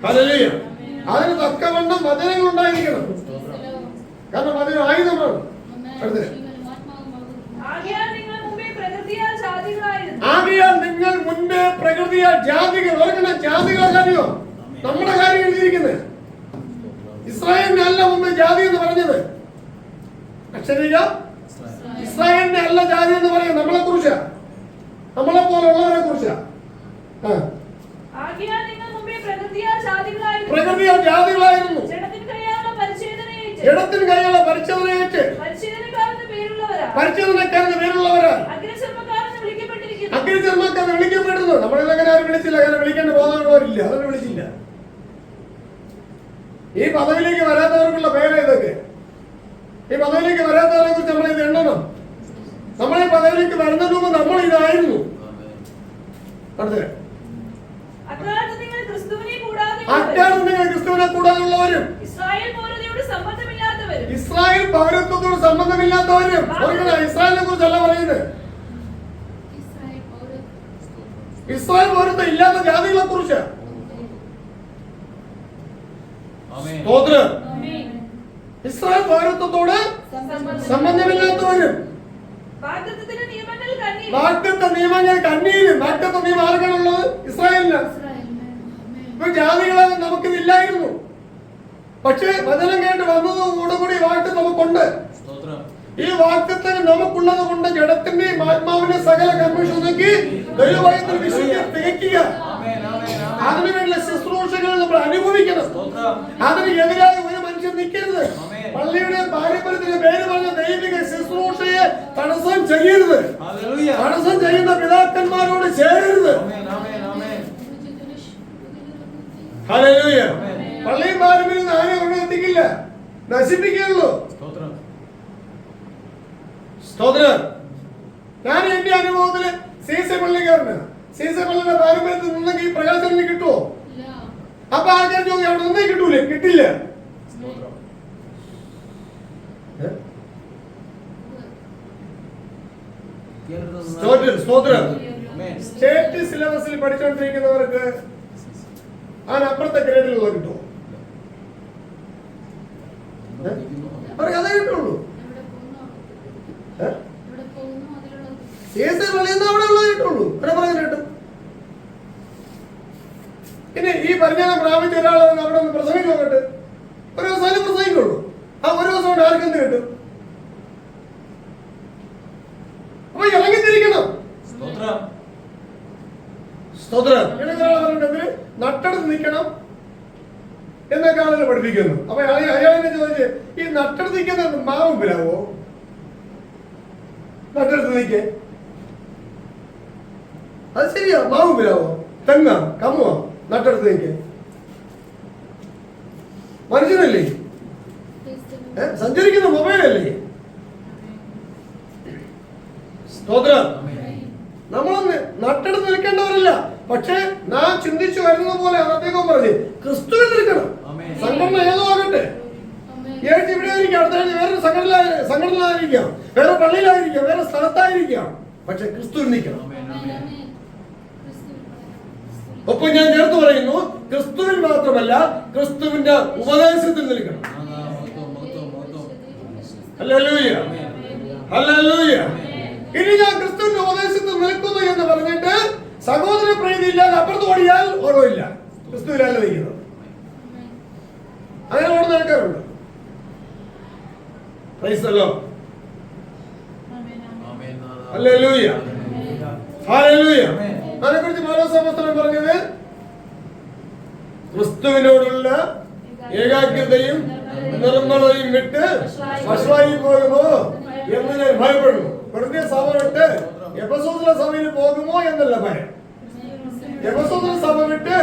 ഹല്ലേലൂയ. അതിന് തക്കവണ്ണം വചനങ്ങൾ ഉണ്ടായിരിക്കണം. കാരണം അതിന് ആയുധമാണ്. അടുത്തത് ആകയാൽ നിങ്ങൾ മുമ്പേ പ്രകൃതിയാൽ ജാതികൾ ഓർക്കണം. ജാതികളെ കാര്യമോ നമ്മുടെ കാര്യം എഴുതിയിരിക്കുന്നത്. ഇസ്രായേലിനെ അല്ല മുമ്പേ ജാതി എന്ന് പറഞ്ഞത്. അക്ഷരിക ഇസ്രായേലിനെ അല്ല ജാതി എന്ന് പറയുന്നത് നമ്മളെ കുറിച്ചാ, നമ്മളെ പോലുള്ളവരെ കുറിച്ചാ. പ്രകൃതിയാൽ ജാതികളായിരുന്നു. ജഡത്തിന് കൈയുള്ള പരിച്ഛേദനയേറ്റ് പരിച്ഛേദനക്കാരെന്ന് പേരുള്ളവരാ അഗ്നിചർമ്മക്കാരെന്ന് വിളിക്കപ്പെടുന്നു. നമ്മളിതങ്ങനെ ആരും വിളിച്ചില്ല. അങ്ങനെ വിളിക്കേണ്ട ബോധമുള്ളവരില്ല, അതൊന്നും വിളിച്ചില്ല. ഈ പദവിയിലേക്ക് വരാത്തവർക്കുള്ള പേരാ ഇതൊക്കെ. ഈ പദവിയിലേക്ക് വരാത്തവരെ കുറിച്ച് നമ്മൾ ഇത് എണ്ണണം. നമ്മൾ ഈ പദവിയിലേക്ക് വരുന്നതിന് മുമ്പ് നമ്മൾ ഇതായിരുന്നു. അടുത്ത അക്കാലത്ത് നിങ്ങൾ ക്രിസ്തുവിനെ കൂടാതെയുള്ളവരും ഇസ്രായേൽ പൗരത്വത്തോട് സംബന്ധമില്ലാത്തവരും. ഇസ്രായേലിനെ കുറിച്ചല്ല പറയുന്നത്. ഇസ്രായേൽ പൗരത്വം ഇല്ലാത്ത ജാതികളെ കുറിച്ച്. ഇസ്രായേൽ പൗരത്വത്തോട് സംബന്ധമില്ലാത്തവരും വാഗ്ദത്ത നിയമങ്ങൾ കണ്ണീരും. വാഗ്ദത്ത നിയമം ആർക്കാണുള്ളത്? ഇസ്രായേലിന്. ഇപ്പൊ ജാതികളെ നമുക്കിതില്ലായിരുന്നു. പക്ഷേ വചനം കേട്ട് വന്നതോടുകൂടി വാഗ്ദത്തം നമുക്കുണ്ട്. ഈ വാഗ്ദത്തം നമുക്കുള്ളത് കൊണ്ട് ജഡത്തിന്റെയും ആത്മാവിന്റെ സകല കർമ്മശുദ്ധിക്ക് ദൈവവചനത്തിൽ വിശുദ്ധി തികയ്ക്കുക. അതിനുവേണ്ടിയുള്ള ശുശ്രൂഷകൾ നമ്മൾ അനുഭവിക്കണം. അതിന് എതിരായ ഒരു മനുഷ്യൻ നിൽക്കരുത്. പള്ളിയുടെ പാരമ്പര്യത്തിന്റെ പേര് പറഞ്ഞ ദൈവിക ശുശ്രൂഷയെ തടസ്സം ചെയ്യരുത്. തടസ്സം ചെയ്യുന്ന പിതാക്കന്മാരോട് ചേരരുത്. ഹല്ലേലൂയ. പള്ളിയും പാരമ്പര്യം ആരെ കൊണ്ട് എത്തിക്കില്ല, നശിപ്പിക്കുള്ളൂ. സ്തോത്രം. ഞാൻ എന്റെ അനുഭവത്തില് സീസ പള്ളിക്കാരന് സീസ പള്ളിയുടെ പാരമ്പര്യത്തിൽ നിന്നെങ്കിൽ ഈ പ്രകാശനം കിട്ടുമോ? അപ്പൊ ആൾക്കാർ ചോദിക്കും അവിടെ നിന്നേ കിട്ടൂലേ? കിട്ടില്ല. സ്തോത്രം. സ്റ്റേറ്റ് സിലബസിൽ പഠിച്ചുകൊണ്ടിരിക്കുന്നവർക്ക് അതിനപ്പുറത്തെ ഗ്രേഡിലുള്ള കിട്ടുമോ? അവർക്ക് അതേ കിട്ടുള്ളൂ. അവിടെ ഉള്ളത് കിട്ടുള്ളൂ. അവിടെ പറഞ്ഞ കിട്ടും. പിന്നെ ഈ പരിജ്ഞാനം പ്രാപിച്ച ഒരാൾ അവിടെ ഒന്ന് പ്രസംഗിച്ചു നോക്കട്ടെ. ഒരു ദിവസം പ്രസംഗിക്കുള്ളൂ. ആ ഒരു ദിവസം കൊണ്ട് ആർക്കെന്ത് കിട്ടും? അപ്പൊ ഇറങ്ങിത്തിരിക്കണം. സ്തോത്രം. നട്ടെടുത്ത് നിൽക്കണം എന്നൊക്കെ ആളുകൾ പഠിപ്പിക്കുന്നു. അപ്പൊ അയാളെന്നെ ചോദിച്ച് ഈ നട്ടെടുത്ത് നിൽക്കുന്ന മാവുമ്പിലാവോ? നട്ടെടുത്ത് നിൽക്കേ അത് ശരിയാ. മാവുമ്പിലാവോ? തെങ്ങ കമ്മുവോ? നട്ടെടുത്ത് നിൽക്കേ മനുഷ്യനല്ലേ? സഞ്ചരിക്കുന്ന മൊബൈലല്ലേ? സ്തോത്രം. നമ്മളൊന്ന് നട്ടെടുത്ത് നിൽക്കേണ്ടവരല്ല. പക്ഷെ നാം ചിന്തിച്ചു വരുന്നത് പോലെ അദ്ദേഹം പറഞ്ഞു ക്രിസ്തുവിൽ നിൽക്കണം. സംഘടന ഏതോ ആകട്ടെ. ഏഴ് ഇവിടെ ആയിരിക്കാം, അടുത്ത വേറൊരു സംഘടനയിലായിരിക്കാം, വേറെ പള്ളിയിലായിരിക്കാം, വേറെ സ്ഥലത്തായിരിക്കാം. പക്ഷെ ക്രിസ്തുവിൽ നിൽക്കണം. ഒപ്പം ഞാൻ ചേർത്ത് പറയുന്നു, ക്രിസ്തുവിൽ മാത്രമല്ല ക്രിസ്തുവിന്റെ ഉപദേശത്തിൽ നിൽക്കണം. ഹല്ലേലൂയ. ഹല്ലേലൂയ. ഇനി ഞാൻ ക്രിസ്തുവിന്റെ ഉപദേശത്തിൽ നിൽക്കുന്നു എന്ന് പറഞ്ഞിട്ട് സഹോദര പ്രീതി ഇല്ലാതെ അപ്പുറത്ത് ഓടിയാൽ ഓർമ്മയില്ല. ക്രിസ്തുവിലല്ല നിൽക്കുന്നത്. അങ്ങനെ ഓടുന്ന ആൾക്കാരുണ്ട്. Praise the Lord. Hallelujah. Hallelujah. അതിനെക്കുറിച്ച് പൗലോസ് അപ്പോസ്തലൻ പറഞ്ഞത് ക്രിസ്തുവിനോടുള്ള ഏകാഗ്രതയും നിർമ്മലതയും വിട്ട് വഷളായി പോകുമോ എന്ന് ഞാൻ ഭയപ്പെടുന്നു. വെറുതെ സഭ വിട്ട് എഫെസോസിലെ സഭയിൽ പോകുമോ എന്നല്ല ഭയം. എഫെസോസിലെ സഭ വിട്ട്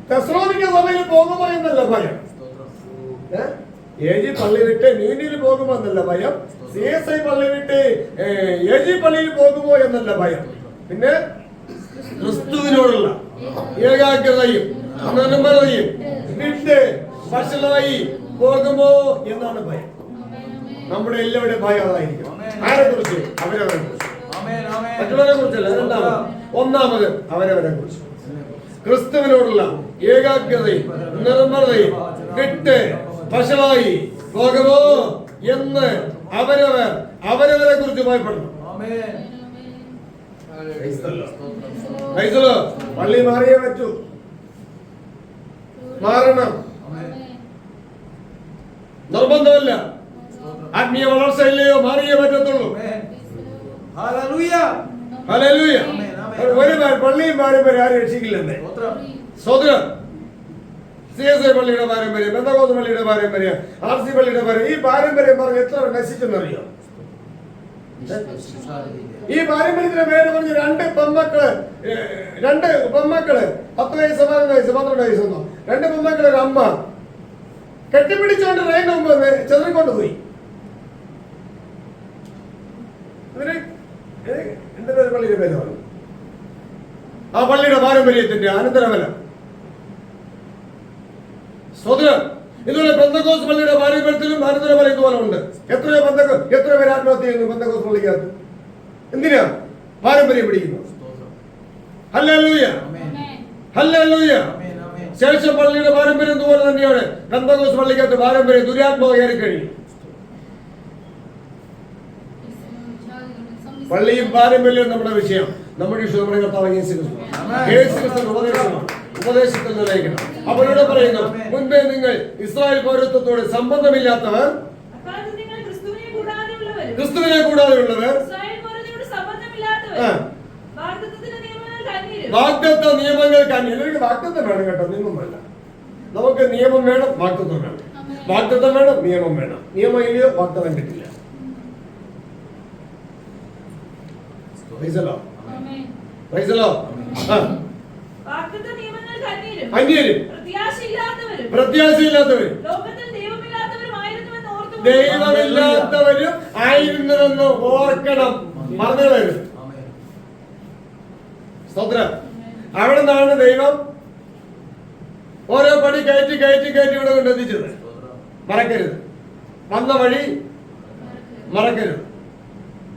തെസ്സലോനിക്ക സഭയിൽ പോകുമോ എന്നല്ല ഭയം. AG പള്ളി വിട്ട് ന്യൂനിയിൽ പോകുമോ എന്നല്ല ഭയം. CSI പള്ളി വിട്ട് AG പള്ളിയിൽ പോകുമോ എന്നല്ല ഭയം. പിന്നെ ക്രിസ്തുവിനോടുള്ള ഏകാഗ്രതയും നിർമ്മലതയും വിട്ട് വഷളായി പോകുമോ എന്നാണ് ഭയം. നമ്മുടെ എല്ലാവരുടെയും ഭയം അതായിരിക്കും. ആരെ കുറിച്ച്? അവരവരെ കുറിച്ച്. മറ്റുള്ളവരെ കുറിച്ചല്ല. ഒന്നാമത് അവരവരെ കുറിച്ച്. ക്രിസ്തുവിനോടുള്ള ഏകാഗ്രതയും നിർമ്മലതയും വിട്ട് വഷളായി പോകുമോ എന്ന് അവരവരെ കുറിച്ച് ഭയപ്പെടുന്നു. പള്ളി മാറിയേ പറ്റൂ. മാറണം, നിർബന്ധമല്ല. ആത്മീയ വളർച്ചയില്ലയോ മാറിയേ പറ്റത്തുള്ളൂ. ഹല്ലേലൂയ. ഒരു പള്ളിയും പാരമ്പര്യം ആരും രക്ഷിക്കില്ലെന്നേ. സ്വതന്ത്രം. CSI പള്ളിയുടെ പാരമ്പര്യം, പെന്തക്കോസ്ത് പള്ളിയുടെ പാരമ്പര്യം, RC പള്ളിയുടെ പാരമ്പര്യം, ഈ പാരമ്പര്യം പറഞ്ഞ് എത്ര നശിച്ചെന്നറിയോ? ഈ പാരമ്പര്യത്തിന്റെ പേര് പറഞ്ഞ് രണ്ട് പെമ്മക്കള് 10 വയസ്സ് 11 വയസ്സ് 12 വയസ്സൊന്നോ 2 പെമ്മക്കള് ഒരു അമ്മ കെട്ടിപ്പിടിച്ചോണ്ട് ട്രെയിനിന് മുമ്പ് ചെതറിക്കൊണ്ട് പോയി. എന്റെ പേര് പള്ളിയുടെ പേര് പറഞ്ഞു. ആ പള്ളിയുടെ പാരമ്പര്യത്തിന്റെ അനന്തരഫലം. സ്വതന്ത്രം. ഇതുപോലെ പെന്തക്കോസ്ത് പള്ളിയുടെ പാരമ്പര്യത്തിലും അനന്തരഫലം ഇതുപോലെ ഉണ്ട്. എത്രയോ പേര് ആത്മഹത്യ ചെയ്യുന്നു പെന്തക്കോസ്ത് പള്ളിക്കകത്ത്. എന്തിനാ? പാരമ്പര്യം പിടിക്കുന്നു. ഹല്ലേലൂയ. ഹല്ലേലൂയ. ശേഷം പള്ളിയുടെ പാരമ്പര്യം ഇതുപോലെ തന്നെയാണ്. പെന്തക്കോസ്ത് പള്ളിക്കകത്ത് പാരമ്പര്യം ദുരാത്മാവ് കയറി കഴിയും. പള്ളിയും പാരമ്പര്യവും നമ്മുടെ വിഷയം. നമ്മുടെ വിഷയം നമ്മുടെ കർത്താവ് യേശു ക്രിസ്തു ഉപദേശത്തിൽ നിലയിക്കണം. അവരോട് പറയുന്നു, മുൻപേ നിങ്ങൾ ഇസ്രായേൽ പൗരത്വത്തോട് സംബന്ധമില്ലാത്തവർ, ക്രിസ്തുവിനെ കൂടാതെയുള്ളവർ, വാഗ്ദത്ത നിയമങ്ങൾക്ക് അന്യർക്ക്. വാഗ്ദത്തം വേണം കേട്ടോ, നിയമമല്ല. നമുക്ക് നിയമം വേണം, വാഗ്ദത്തം വേണം. വാഗ്ദത്തം വേണം, നിയമം വേണം. നിയമം ഇല്ലയോ വാഗ്ദത്തം കിട്ടില്ല. അന്യരും പ്രത്യാശയില്ലാത്തവരും ദൈവമില്ലാത്തവരും ആയിരുന്നുവെന്ന് ഓർക്കണം. മറന്നുകളരുത്. സ്തോത്രം. അവിടെ നിന്നാണ് ദൈവം ഓരോ പടി കയറ്റി ഇവിടെ കൊണ്ടെത്തിച്ചത്. മറക്കരുത്. വന്ന വഴി മറക്കരുത്.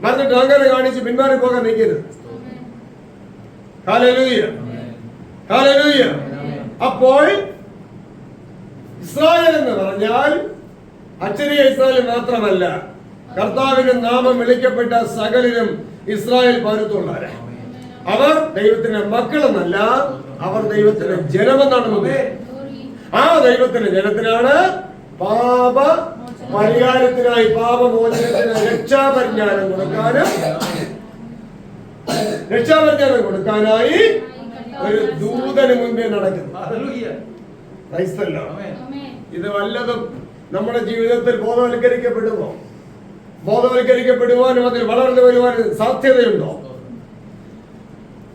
മറന്നിട്ട് അങ്ങനെ കാണിച്ച് പിന്മാറി പോകാൻ നിൽക്കരുത്. ഹല്ലേലൂയ. ഹല്ലേലൂയ. അപ്പോൾ ഇസ്രായേൽ എന്ന് പറഞ്ഞാൽ അക്ഷരീയ ഇസ്രായേൽ മാത്രമല്ല, കർത്താവിന്റെ നാമം വിളിക്കപ്പെട്ട സകലരും ഇസ്രായേൽ പൗരത്വമുള്ളവരാണ്. അവർ ദൈവത്തിന്റെ മക്കളെന്നല്ല, അവർ ദൈവത്തിന്റെ ജനമെന്നാണ്. ആ ദൈവത്തിന്റെ ജനത്തിനാണ് പാപ പരിഹാരത്തിനായി, പാപമോചനത്തിനായി രക്ഷാപരിജ്ഞാനം കൊടുക്കാനായി ഒരു ദൂതന് മുൻപേ നടക്കുന്നു. ഇത് വല്ലതും നമ്മുടെ ജീവിതത്തിൽ ബോധവൽക്കരിക്കപ്പെടുവാനും അതിൽ വളർന്നു വരുവാനും സാധ്യതയുണ്ടോ?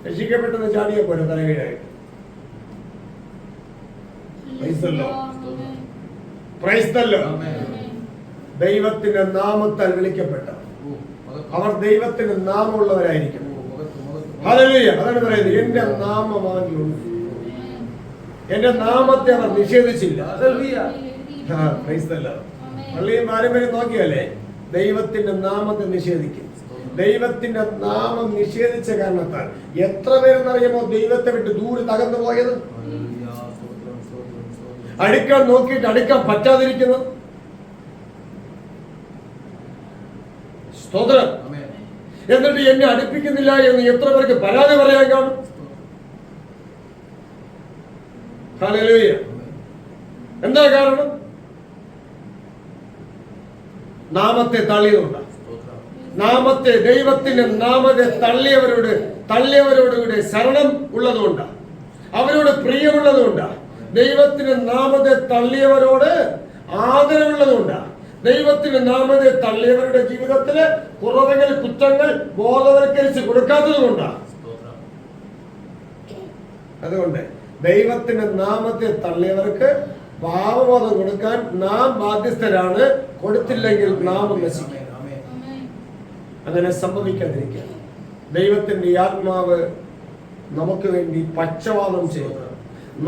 രക്ഷിക്കപ്പെട്ടെന്ന് ചാടിയെ പോലെ തലകീഴായിട്ട്. ദൈവത്തിന്റെ നാമത്താൽ വിളിക്കപ്പെട്ട അവർ ദൈവത്തിന്റെ നാമമുള്ളവരായിരിക്കും. ഹല്ലേലൂയ. അതാണ് പറയുന്നത്, എന്റെ നാമമാകിലുണ്ട്. എന്റെ നാമത്തെ അവർ നിഷേധിച്ചില്ല. പള്ളിയും പാരമ്പര്യം നോക്കിയാലേ ദൈവത്തിന്റെ നാമത്തെ നിഷേധിക്കും. ദൈവത്തിന്റെ നാമം നിഷേധിച്ച കാരണത്താൽ എത്ര പേരെന്നറിയുമോ ദൈവത്തെ വിട്ട് ദൂരെ തകർന്നു പോയത്? അടുക്കാൻ നോക്കിയിട്ട് അടുക്കാൻ പറ്റാതിരിക്കുന്നത്. സ്തോത്രം. എന്നിട്ട് എന്നെ അടുപ്പിക്കുന്നില്ല എന്ന് എത്ര പേർക്ക് പരാതി പറയാൻ കാണും? ഹല്ലേലൂയ. എന്താ കാരണം? നാമത്തെ തള്ളിയതുകൊണ്ടാണ്. നാമത്തെ, ദൈവത്തിന്റെ നാമത്തെ തള്ളിയവരോടുകൂടെ ശരണം ഉള്ളതുകൊണ്ടാണ്, അവരോട് പ്രിയമുള്ളതുകൊണ്ടാണ്. ദൈവത്തിന്റെ നാമത്തെ തള്ളിയവരോട് ആദരവുള്ളതുകൊണ്ടാണ്. ദൈവത്തിന്റെ നാമത്തെ തള്ളിയവരുടെ ജീവിതത്തില് കുറവുകൾ, കുറ്റങ്ങൾ ബോധവൽക്കരിച്ച് കൊടുക്കാത്തത് കൊണ്ടാണ്. അതുകൊണ്ട് ദൈവത്തിന്റെ നാമത്തെ തള്ളിയവർക്ക് പാപബോധം കൊടുക്കാൻ നാം ബാധ്യസ്ഥരാണ്. കൊടുത്തില്ലെങ്കിൽ നാമം നശിക്കും. അങ്ങനെ സംഭവിക്കാതിരിക്കുക. ദൈവത്തിന്റെ ആത്മാവ് നമുക്ക് വേണ്ടി പക്ഷവാദം ചെയ്തു,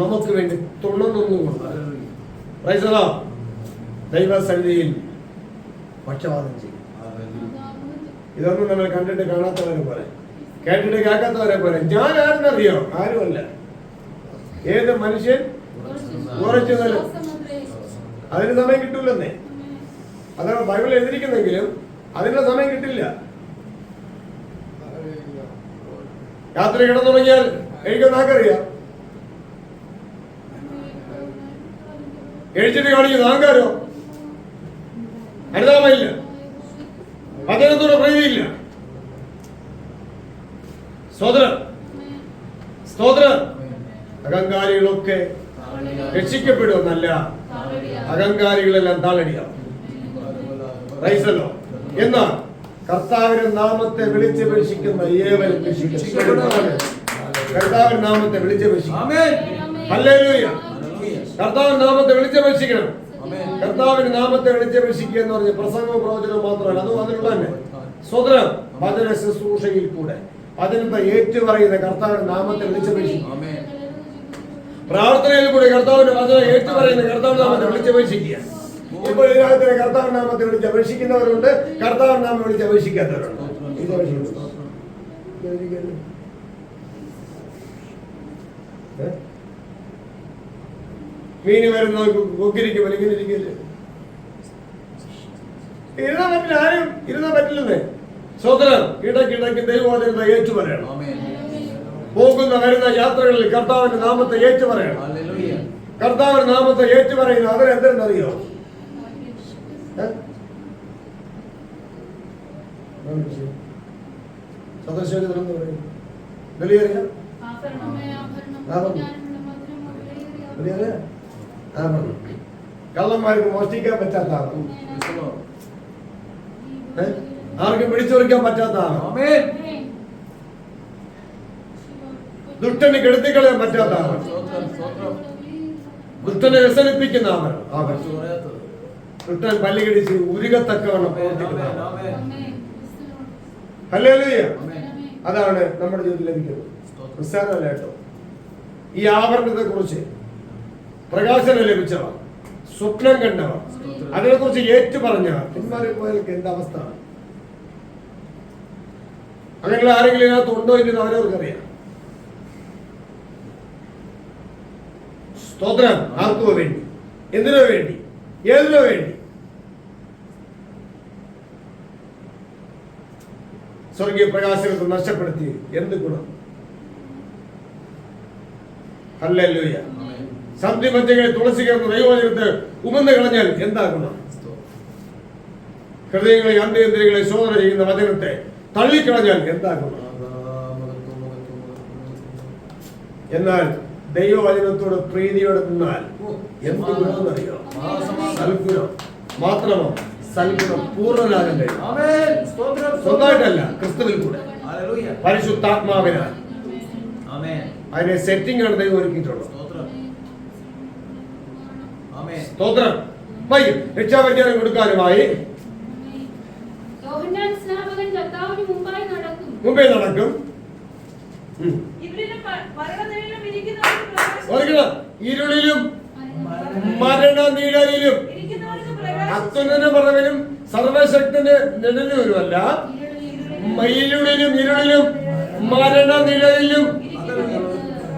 നമുക്ക് വേണ്ടി തുണന്നുകൊണ്ട് ദൈവസന്നിധിയിൽ പക്ഷവാദം ചെയ്യും. ഇതൊന്നും നമ്മൾ കണ്ടിട്ട് കാണാത്തവരെ പോലെ, കേട്ടിട്ട് കേൾക്കാത്തവരെ പോലെ. ഞാൻ ആരെന്നറിയോ? ആരുമല്ല. ഏത് മനുഷ്യൻ കുറച്ചു നല്ല അതിന് സമയം കിട്ടൂലെന്നേ. അതാണ് ബൈബിൾ എഴുതിയിരിക്കുന്നെങ്കിലും അതിനുള്ള സമയം കിട്ടില്ല. രാത്രി കിടന്നുറങ്ങിയാൽ കഴിക്കുന്ന ആർക്കറിയാം? കഴിച്ചിട്ട് കാണിക്കുന്ന ആൾക്കാരോ? അനുതാപമില്ല, വചനത്തോട് പ്രീതിയില്ല. സ്തോത്രം, സ്തോത്രം. അഹങ്കാരികളൊക്കെ രക്ഷിക്കപ്പെടുമെന്നല്ല, അഹങ്കാരികളെല്ലാം താളടിയാവും. റൈസല്ലോ. എന്നാൽ കർത്താവിന്റെ നാമത്തെ വിളിച്ചപേക്ഷിക്കുന്ന ഏവരും കർത്താവിന്റെ നാമത്തെ വിളിച്ചപേക്ഷിക്കും. ഹല്ലേലൂയ. കർത്താവിന്റെ നാമത്തെ വിളിച്ചപേക്ഷിക്കണം. കർത്താവിന്റെ നാമത്തെ വിളിച്ചപേക്ഷിക്കുക എന്ന് പറഞ്ഞ പ്രസംഗവും പ്രവചനവും മാത്രമല്ല, അതും അതിലുള്ള തന്നെ സ്വതന്ത്രം വചന ശുശ്രൂഷയിൽ കൂടെ അതിനത്തെ ഏറ്റുപറയുന്ന കർത്താവിന്റെ നാമത്തെ വിളിച്ചപേക്ഷിക്കും. പ്രാർത്ഥനയിൽ കൂടെ കർത്താവിന്റെ വചനം ഏറ്റുപറയുന്ന കർത്താവിന്റെ നാമത്തെ വിളിച്ചപേക്ഷിക്കുക. ഇപ്പോൾ ഇതിനകത്തിന് കർത്താവിന്റെ നാമത്തെ വിളിച്ചപേക്ഷിക്കുന്നവരുണ്ട്, കർത്താവിന്റെ നാമം വിളിച്ചപേക്ഷിക്കാത്തവരുണ്ട്. മീന് വരുന്ന കൊക്കിരിക്കും, അല്ലെങ്കിൽ ഇരിക്കില്ലേ? ഇരുന്നാൻ പറ്റില്ല, ആരും ഇരുന്നാൻ പറ്റില്ലെന്നേ. സ്വതന്ത്രം ഇടയ്ക്കിടയ്ക്ക് ദൈവവചനത്തെ ഏറ്റുപറയണം. പോകുന്ന വരുന്ന യാത്രകളിൽ കർത്താവിന്റെ നാമത്തെ ഏറ്റുപറയണം. കർത്താവിന്റെ നാമത്തെ ഏറ്റുപറയുന്ന അവരെന്തെന്നറിയോ? സദസ്യ കള്ളന്മാർക്ക് മോഷ്ടിക്കാൻ പറ്റാത്ത ആളും, ആർക്കും പിടിച്ചൊറിക്കാൻ പറ്റാത്ത ആളും, ദുഷ്ടന് കെടുത്തിക്കളയാൻ പറ്റാത്ത ആളും, ദുഷ്ടനെ വ്യസനിപ്പിക്കുന്ന അവർ, ദുഷ്ടൻ പല്ലുകടിച്ച് ഉരുകത്തക്കവണ്ണം പ്രവർത്തിക്കുന്ന. ഹല്ലേലൂയ. അതാണ് നമ്മുടെ ജീവിതത്തിൽ ലഭിക്കുന്നത്. ക്രിസ്ത്യാനല്ല കേട്ടോ. ഈ ആഭരണത്തെ കുറിച്ച് പ്രകാശനം ലഭിച്ചവർ, സ്വപ്നം കണ്ടവർ, അതിനെ കുറിച്ച് ഏറ്റുപറഞ്ഞവർ പിന്മാറി പോയാൽ എന്താ അവസ്ഥ? അങ്ങനെയുള്ള ആരെങ്കിലും ഇതിനകത്ത് ഉണ്ടോ എന്ന് അവരവർക്കറിയാം. സ്തോത്രം. ആർക്കോ വേണ്ടി, എന്തിനോ വേണ്ടി, ഏതിനോ വേണ്ടി സ്വർഗീയ പ്രകാശനത്തെ നഷ്ടപ്പെടുത്തി എന്ത് ഗുണം? ഹല്ലേലൂയ. സന്ധിമധ്യങ്ങളെ തുളസി കിടന്ന് ദൈവവചനത്തെ ഉമന്ന് കളഞ്ഞാൽ എന്താ ഗുണം? ഹൃദയങ്ങളെ, അന്തേന്ദ്രിയങ്ങളെ ശോധന ചെയ്യുന്ന വചനത്തെ തള്ളിക്കളഞ്ഞാൽ എന്താ ഗുണം? എന്നാൽ ദൈവവചനത്തോട് പ്രീതിയോടെ നിന്നാൽ എന്ത് ഗുണമെന്നറിയോ? സൽഗുണം. മാത്രമോ? സൽഗുണം പൂർണ്ണനാകാൻ കഴിയും. സ്വന്തമായിട്ടല്ല, ക്രിസ്തുവിൽ കൂടെ, പരിശുദ്ധാത്മാവിനാൽ. അതിനെ സെറ്റിംഗ് ആണ് ദൈവം ഒരുക്കിയിട്ടുള്ളത്. സ്തോത്രം. രക്ഷാപരിചാരം കൊടുക്കാനുമായി മുമ്പേ നടക്കും. ഇരുളിലും മരണനിഴലിലും അത്യുന്നത പറവിലും സർവശക്തന്റെ നിഴലിലുമല്ല, ഇരുളിലും മരണനിഴലിലും.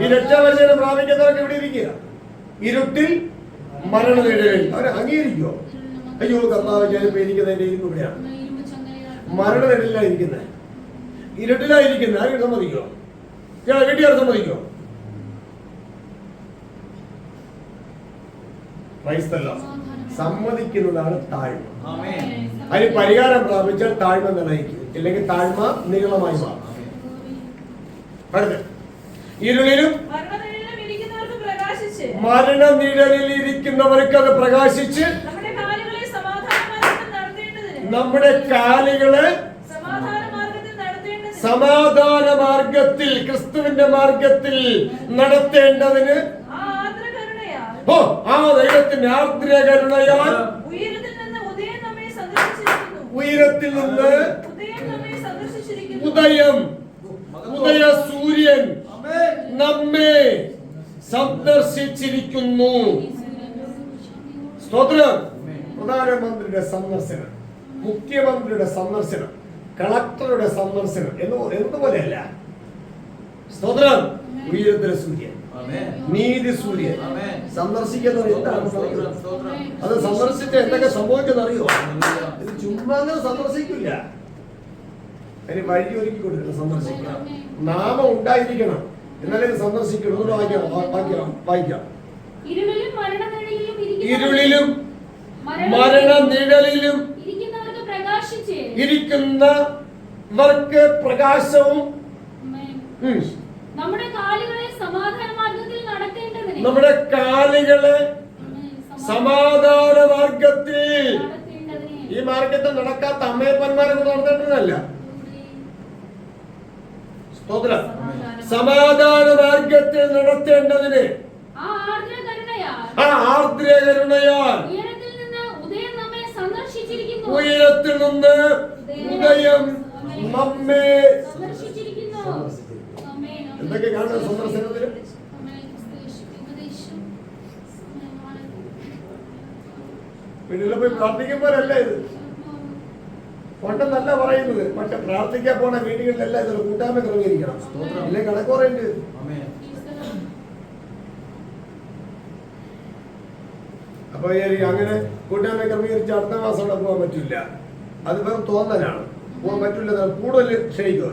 ഈ രക്ഷാപരിചയം പ്രാപിക്കുന്നവർക്ക് ഇവിടെ ഇരിക്കുക. ഇരുട്ടിൽ മരണനിഴലിൽ അവരെ അംഗീകരിക്കുമോ? അയ്യോ കർത്താവ്, ഞാനിപ്പോ ഇരിക്കുന്നതിന്റെ ഇവിടെയാണ്. മരണനിഴലിലായിരിക്കുന്നത്, ഇരുട്ടിലായിരിക്കുന്നത്. ആരും സമ്മതിക്കോ? വീട്ടുകാർ സമ്മതിക്കോ? Praise the Lord. സമ്മതിക്കുന്നതാണ് താഴ്മ. അതിന് പരിഹാരം പ്രാപിച്ചാൽ താഴ്മ നിലനിൽക്കും, ഇല്ലെങ്കിൽ താഴ്മ നീളമായി മാറും. ഇരുളിലും മരണനിഴലിൽ ഇരിക്കുന്നവർക്ക് അത് പ്രകാശിച്ച് നമ്മുടെ കാലുകളെ സമാധാന മാർഗത്തിൽ, ക്രിസ്തുവിന്റെ മാർഗത്തിൽ നടത്തേണ്ടതിന് ആ ദൈവത്തിന്റെ ആർദ്രകരുണയാൽ ഉയരത്തിൽ നിന്ന് ഉദയ സൂര്യൻ നമ്മെ സന്ദർശിച്ചിരിക്കുന്നു. സ്തോത്രം. പ്രധാനമന്ത്രിയുടെ സന്ദർശനം, മുഖ്യമന്ത്രിയുടെ സന്ദർശനം, കളക്ടറുടെ സന്ദർശനം എന്തുപോലെയല്ല. സ്തോത്രം. ഉയരത്തിലെ സൂര്യൻ, നീതി സൂര്യൻ സന്ദർശിക്കുന്നത് എന്താണ്? അത് സന്ദർശിച്ച എന്തൊക്കെ സംഭവിക്കുന്നറിയോ? ഇത് ചുമ്മാ സന്ദർശിക്കില്ല, അതിന് വഴി ഒരുക്കി കൊടുക്കണം. സന്ദർശിക്കണം, നാമം ഉണ്ടായിരിക്കണം, എന്നാലേ ഇത് സന്ദർശിക്കണം. വായിക്കാം. ഇരുളിലും മരണനിഴലിലും ഇരിക്കുന്നവർക്ക് പ്രകാശവും നമ്മുടെ കാലുകളെ സമാധാന മാർഗത്തിൽ, ഈ മാർഗത്തിൽ നടക്കാത്ത അമ്മയപ്പന്മാരെ നടത്തേണ്ടതല്ല. സ്തോത്രം. സമാധാന മാർഗത്തിൽ നടത്തേണ്ടതിന് ആ ആർദ്രകരുണയാൽ ഉയരത്തിൽ നിന്ന് ഉദയം നമ്മെ എന്തൊക്കെ കാണുന്ന സന്ദർശനത്തിൽ വീട്ടിൽ പോയി പ്രാർത്ഥിക്കുമ്പോഴല്ല ഇത് കൊണ്ടെന്നല്ല പറയുന്നത്. പക്ഷെ പ്രാർത്ഥിക്കാൻ പോണ വീടുകളിലെല്ലാം ഇതൊരു കൂട്ടായ്മ ക്രമീകരിക്കണം, ഇല്ലേ കണക്ക് പറയേണ്ടത്. അപ്പൊ അങ്ങനെ കൂട്ടായ്മ ക്രമീകരിച്ച് അടുത്ത മാസം അവിടെ പോകാൻ പറ്റില്ല. അത് വെറും തോന്നലാണ്, പോകാൻ പറ്റില്ല. കൂടുതൽ ക്ഷണിക്കുക.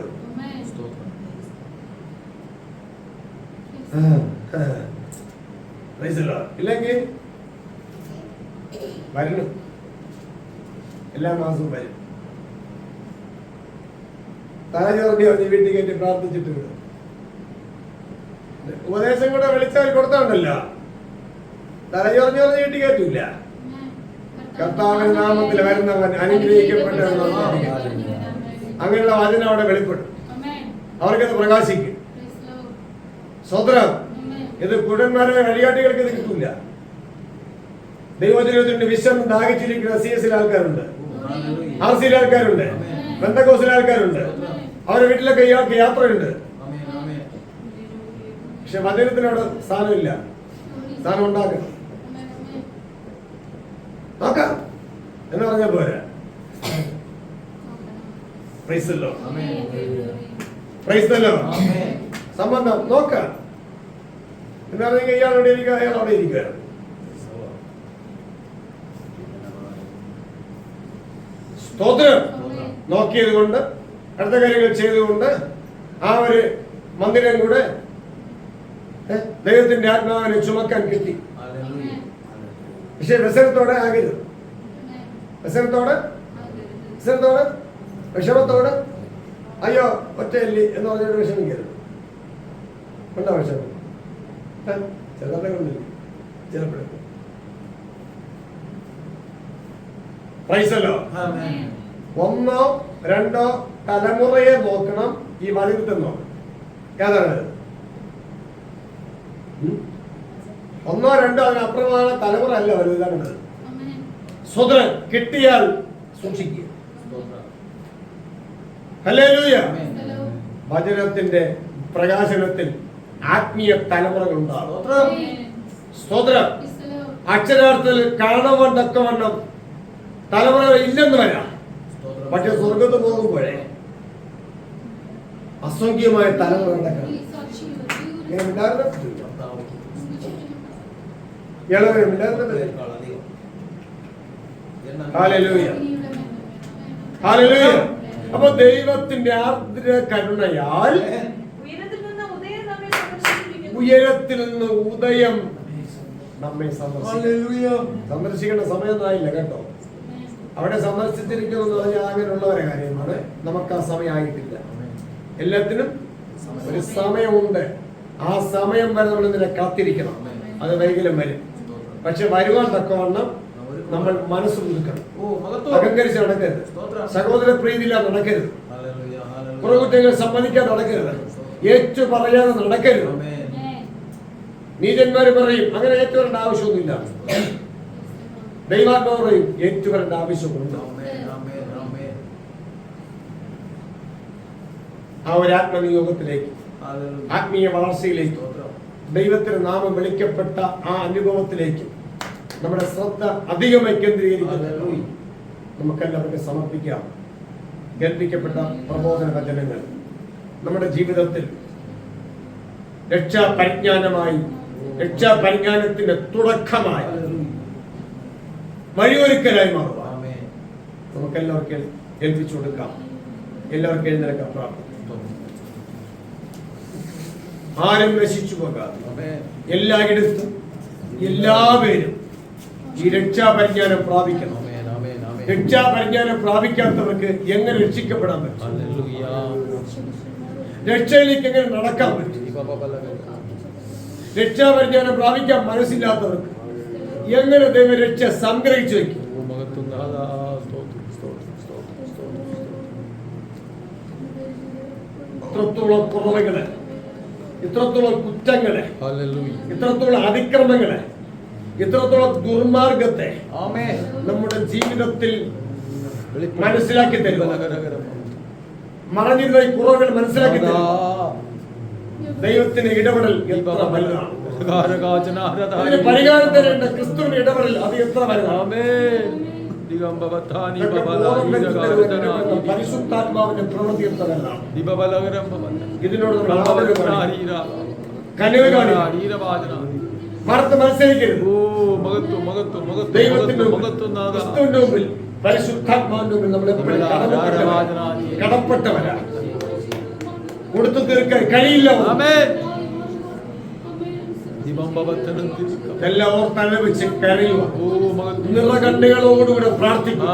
ഇല്ലെങ്കിൽ വരണം, എല്ലാ മാസവും വരും. തലചോറിന്റെ വീട്ടിൽ കയറ്റി പ്രാർത്ഥിച്ചിട്ട് വിടും. ഉപദേശം കൂടെ വിളിച്ചവർ കൊടുത്തോണ്ടല്ലോ, തലചോറിഞ്ഞ് വീട്ടിൽ കയറ്റൂല. കർത്താവിന്റെ നാമത്തിൽ വരുന്നവൻ അനുഗ്രഹിക്കപ്പെട്ടവൻ. അങ്ങനെയുള്ള വചനം അവിടെ വെളിപ്പെടും, അവർക്കത് പ്രകാശിക്കും. സ്വതന്ത്രം. ഇത് കുടന്മാരുടെ വഴികാട്ടികൾക്ക് ഇത് കിട്ടൂല. ദൈവജനത്തിന്റെ വിഷം ദാഹിച്ചിരിക്കുന്ന CS ആൾക്കാരുണ്ട്, RC ആൾക്കാരുണ്ട്, പെന്തക്കോസ്തിലെ ആൾക്കാരുണ്ട്. അവരുടെ വീട്ടിലൊക്കെ ഇയാൾക്ക് യാത്രയുണ്ട്. പക്ഷെ വചനത്തിനവിടെ സ്ഥാനമില്ല. സ്ഥാനം ഉണ്ടാക്കണം. നോക്കാം എന്ന് പറഞ്ഞ പോരാ. സംബന്ധം നോക്കാം എന്ന് പറഞ്ഞെങ്കിൽ ഇയാൾ അവിടെ ഇരിക്കുക, അയാൾ അവിടെ ഇരിക്കുകയാണ്. സ്തോത്രം. നോക്കിയത് കൊണ്ട്, അടുത്ത കാര്യങ്ങൾ ചെയ്തുകൊണ്ട് ആ ഒരു മന്ദിരം കൂടെ ദൈവത്തിന്റെ ആത്മാവിനെ ചുമക്കാൻ കിട്ടി. പക്ഷെ വ്യസനത്തോടെ ആകരുത്. വ്യസനത്തോടെ വിഷമത്തോടെ അയ്യോ ഒറ്റയല്ലി എന്ന് പറഞ്ഞിട്ട് വിഷമിക്കരുത്. ഉണ്ടോ വിഷമം? ചിലരുടെ കൊണ്ടില്ല, ചിലപ്പോഴും. പ്രൈസല്ലോ. ഒന്നോ രണ്ടോ തലമുറയെ നോക്കണം, ഈ വചനത്തിൽ നോക്കണം. ഏതാണ്? ഒന്നോ രണ്ടോ അതിനപ്പുറമാണ് തലമുറ അല്ല വലുതാണ്. സ്വതന്ത്രൻ കിട്ടിയാൽ സൂക്ഷിക്കുക. ഹല്ലേലൂയ. വചനത്തിന്റെ പ്രകാശനത്തിൽ ആത്മീയ തലമുറകൾ ഉണ്ടാകും. സ്തോത്രം. അക്ഷരാർത്ഥത്തിൽ കാണവണ്ണക്കവണ്ണം തലമുറ ഇല്ലെന്ന് വരാം. പക്ഷെ സ്വർഗത്ത് പോകുമ്പോഴേ അസംഖ്യമായ തലമുറ ഉണ്ടാക്കണം. അപ്പൊ ദൈവത്തിന്റെ ആർദ്ര കരുണയാൽ ഉയരത്തിൽ നിന്ന് ഉദയം നമ്മെ സന്ദർശിക്കേണ്ട സമയമൊന്നും ആയില്ല കേട്ടോ. അവിടെ സന്ദർശിച്ചിരിക്കുന്നു എന്ന് പറഞ്ഞാൽ അങ്ങനെയുള്ളവരെ കാര്യമാണ്. നമുക്ക് ആ സമയമായിട്ടില്ല. എല്ലാത്തിനും ഒരു സമയമുണ്ട്. ആ സമയം വരെ നമ്മൾ ഇതിനെ കാത്തിരിക്കണം. അത് വൈകല്യം വരും. പക്ഷെ വരുവാൻ തക്കവണ്ണം നമ്മൾ മനസ്സ് മുതുക്കണം. അഹങ്കരിച്ച് നടക്കരുത്. സഹോദര പ്രീതിയില്ലാതെ നടക്കരുത്. പുറകുറ്റങ്ങൾ സമ്മതിക്കാൻ നടക്കരുത്. ഏറ്റു പറയാതെ നടക്കരുത്. നീചന്മാര് പറയും അങ്ങനെ ഏറ്റുവരേണ്ട ആവശ്യമൊന്നുമില്ല. ദൈവാത്മാവ് പറയും ഏറ്റുവരേണ്ട ആവശ്യമുണ്ട്. ആ ഒരു ആത്മനിയോഗത്തിലേക്ക്, ആത്മീയ വളർച്ചയിലേക്ക്, ദൈവത്തിന്റെ നാമം വിളിക്കപ്പെട്ട ആ അനുഭവത്തിലേക്ക് നമ്മുടെ ശ്രദ്ധ അധികമായി കേന്ദ്രീകരിക്കുന്നത് നമുക്കെല്ലാവർക്കും സമർപ്പിക്കാം. കേൾപ്പിക്കപ്പെട്ട പ്രബോധന വചനങ്ങൾ നമ്മുടെ ജീവിതത്തിൽ രക്ഷാപരിജ്ഞാനമായി, രക്ഷാപരിജ്ഞാനത്തിന്റെ തുടക്കമായി, വഴിയൊരുക്കലായി മാറുക. നമുക്കെല്ലാവർക്കും ഏൽപ്പിച്ചു കൊടുക്കാം. എല്ലാവർക്കും എഴുന്നേൽക്കാം. പ്രാർത്ഥന. ആരും നശിച്ചു പോകാതെ എല്ലായിടത്തും എല്ലാവരും ഈ രക്ഷാപരിജ്ഞാനം പ്രാപിക്കണം. രക്ഷാപരിജ്ഞാനം പ്രാപിക്കാത്തവർക്ക് എങ്ങനെ രക്ഷിക്കപ്പെടാൻ പറ്റും? രക്ഷയിലേക്ക് എങ്ങനെ നടക്കാൻ പറ്റും? രക്ഷാപരിജ്ഞാനം പ്രാപിക്കാൻ മനസ്സില്ലാത്തവർക്ക് എങ്ങനെ ദൈവം രക്ഷ സംഗ്രഹിച്ചു വയ്ക്കും? ഇത്രത്തോളം കുറവുകള്, ഇത്രത്തോളം കുറ്റങ്ങളെ, ഇത്രത്തോളം അതിക്രമങ്ങളെ, ഇത്രത്തോളം ദുർമാർഗത്തെ നമ്മുടെ ജീവിതത്തിൽ മനസ്സിലാക്കി തരും. മറഞ്ഞിരുന്ന ഈ കുറവുകൾ മനസ്സിലാക്കി തരും. ദൈവത്തിന്റെ ഇടപെടൽ എത്ര വലുതാണ്. അതിന് പരിഹാരം തരേണ്ട ക്രിസ്തുവിന്റെ ഇടപെടൽ അത് എത്ര വലുതാണ്. പരിശുദ്ധാത്മാവിന്റെ പ്രവൃത്തി എത്ര വലുതാണ്. ഇതിനോട് മറത്ത് മത്സരിക്കരുത്. ദൈവത്തിന്റെ ക്രിസ്തുവിന്റെ മുമ്പിൽ, പരിശുദ്ധാത്മാവിന്റെ മുമ്പിൽ നമ്മൾ എപ്പോഴും കടപ്പെട്ടവരാണ്. കൊടുത്തു തീർക്കാൻ കഴിയില്ല. എല്ലാം ഓർത്തല വെച്ച് കരയുക. നിറകണ്ണുകളോടുകൂടെ പ്രാർത്ഥിക്കുക.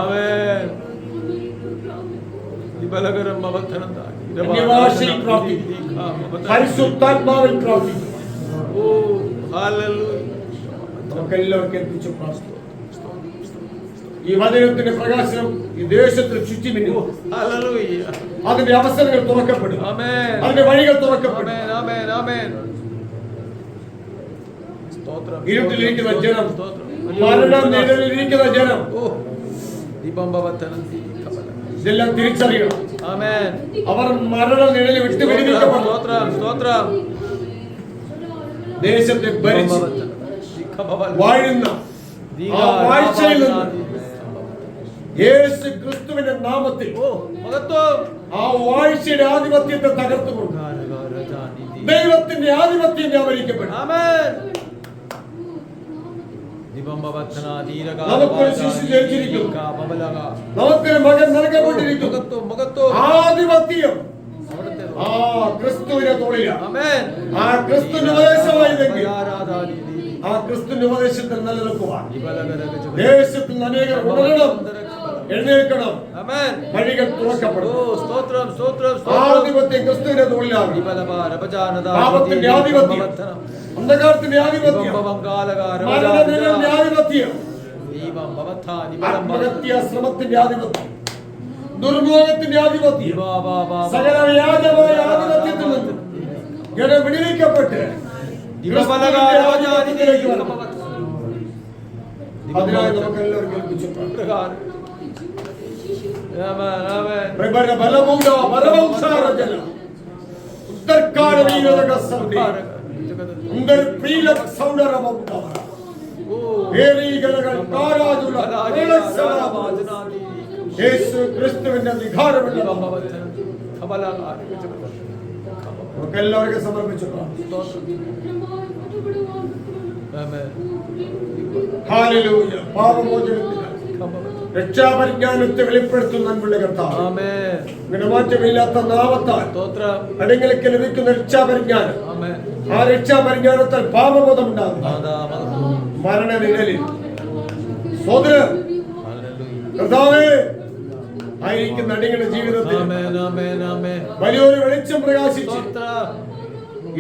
അന്യഭാഷയിൽ പ്രാർത്ഥിക്കുക. പരിശുദ്ധാത്മാവിൽ പ്രാർത്ഥിക്കുക. നമുക്കെല്ലാവർക്കും ഏൽപ്പിച്ചു പ്രാർത്ഥിക്കുക. ഈ വചനത്തിന്റെ പ്രകാശനം ഈ ദേശത്തിൽ ചുറ്റി മിന്നുക. അതിന്റെ അവസരങ്ങൾ തുറക്കപ്പെടും. അതിന്റെ വഴികൾ തുറക്കപ്പെടും. ഇരുട്ടിലിരിക്കുന്ന ജനം, മരണനിഴലിലിരിക്കുന്ന ജനം ഇതെല്ലാം തിരിച്ചറിയണം. അവർ മരണനിഴലിൽ വിട്ടുപിടിക്കപ്പെട്ടു ദേശത്തെ ഭരിച്ച് വാഴുന്ന ആ വാഴ്ചയിൽ നിന്ന് യേശു ക്രിസ്തുവിന്റെ നാമത്തിൽ ആ വാഴ്ചയുടെ ആധിപത്യത്തെ തകർത്തുകൊണ്ട് ദൈവത്തിന്റെ ആധിപത്യം വ്യാപരിക്കപ്പെട്ടു. നമുക്കൊരു ശിശു ജനിച്ചിരിക്കുന്നു. നമുക്കൊരു മകൻ നൽകപ്പെട്ടിരിക്കുന്നു. ആധിപത്യം ആ ക്രിസ്തുവിനെ തോളിലാണ്. ആ ക്രിസ്തുവിന്റെ ഉപദേശമായതെങ്കിൽ ആ ക്രിസ്തുവിന്റെ ഉപദേശത്തിൽ നിലനിൽക്കുവാൻ ദേശത്തിൽ അനേകം ഉണരണം, എഴുന്നേൽക്കണം, വഴികൾ തുറക്കപ്പെടും. ആധിപത്യം ക്രിസ്തുവിന്റെ തോളിലാണ്. പാപത്തിന്റെ ആധിപത്യം, അന്ധകാരത്തിന്റെ ആധിപത്യം, മരണത്തിന്റെ ആധിപത്യം, ആത്മഹത്യാ ശ്രമത്തിന്റെ ആധിപത്യം, ദുർഭോഗത്തിന്റെ ആധിപത്യം, സകല വ്യാജമായ ആധിപത്യത്തിൽ നിന്ന് ജനം വിടുവിക്കപ്പെട്ട് അതിനായി നമുക്ക് എല്ലാവർക്കും ഏൽപ്പിച്ചു. യേശു ക്രിസ്തുവിന്റെ അധികാരമുള്ള നമുക്ക് എല്ലാവർക്കും സമർപ്പിച്ചു. ഹല്ലേലൂയ. പാപമോചനത്തിന് രക്ഷാപരിജ്ഞാനത്തെ വെളിപ്പെടുത്തുന്ന നമ്മുടെ കർത്താവ് ഇങ്ങനെ മാറ്റമില്ലാത്ത നാമത്താൽ അടിങ്ങൾക്ക് ലഭിക്കുന്ന രക്ഷാപരിജ്ഞാനം, ആ രക്ഷാപരിജ്ഞാനത്താൽ പാപബോധം ഉണ്ടാകും, മരണനിഴലിൽ സ്തോത്രം. കർത്താവേ, ആയിരിക്കുന്ന അടികളുടെ ജീവിതത്തിൽ വലിയൊരു വെളിച്ചം പ്രകാശിച്ച്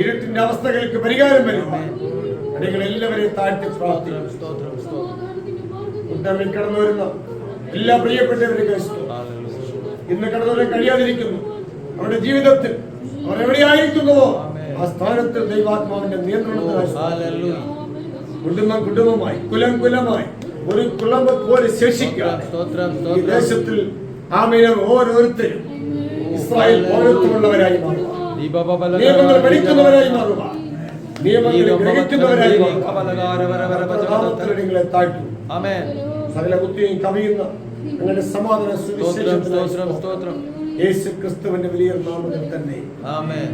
ഇരുട്ടിന്റെ അവസ്ഥകൾക്ക് പരിഹാരം വരുവാൻ അടികൾ എല്ലാവരെയും താഴ്ത്തി പ്രാർത്ഥിക്കും. കൂട്ടായ്മയിൽ കടന്നു വരുന്ന എല്ലാ പ്രിയപ്പെട്ടവരെയും ഇന്ന് കടന്നുവരാൻ കഴിയാതിരിക്കുന്നു. അവരുടെ ജീവിതത്തിൽ അവർ എവിടെയായിരിക്കുന്നുവോ ആ സ്ഥാനത്ത് ദൈവാത്മാവിന്റെ നിയന്ത്രണത്തിനായി കുടുംബമായി കുലമായി ഒരു കുളമ്പ് പോലെ ശേഷിക്കാതെ ഈ ദേശത്തിൽ ആമേൻ ഓരോരുത്തരും ഇസ്രായേൽ പൗരത്വമുള്ളവരായി മാറുക, നിയമങ്ങൾ പഠിക്കുന്നവരായി മാറുക, നിയമങ്ങൾ ഗ്രഹിക്കുന്നവരായി നിങ്ങളെ താഴ്ത്തും. സകല ബുദ്ധിയും കവിയുന്ന നിങ്ങളുടെ സമാധാന സുവിശേഷത്തിന് യേശു ക്രിസ്തുവിന്റെ വലിയ നാമത്തിൽ തന്നെ ആമേൻ.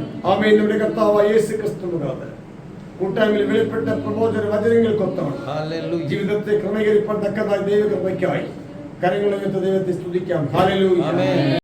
നമ്മുടെ കർത്താവായ യേശു ക്രിസ്തു മുഖാന്തരം കൂട്ടായ്മയിൽ വെളിപ്പെട്ട പ്രബോധന വചനങ്ങൾക്കൊത്താണ് ജീവിതത്തെ ക്രമീകരിപ്പാൻ തക്കതായി ദൈവകൃപയ്ക്കായി കരങ്ങളുയർത്തി ദൈവത്തെ സ്തുതിക്കാം. ഹല്ലേലൂയ.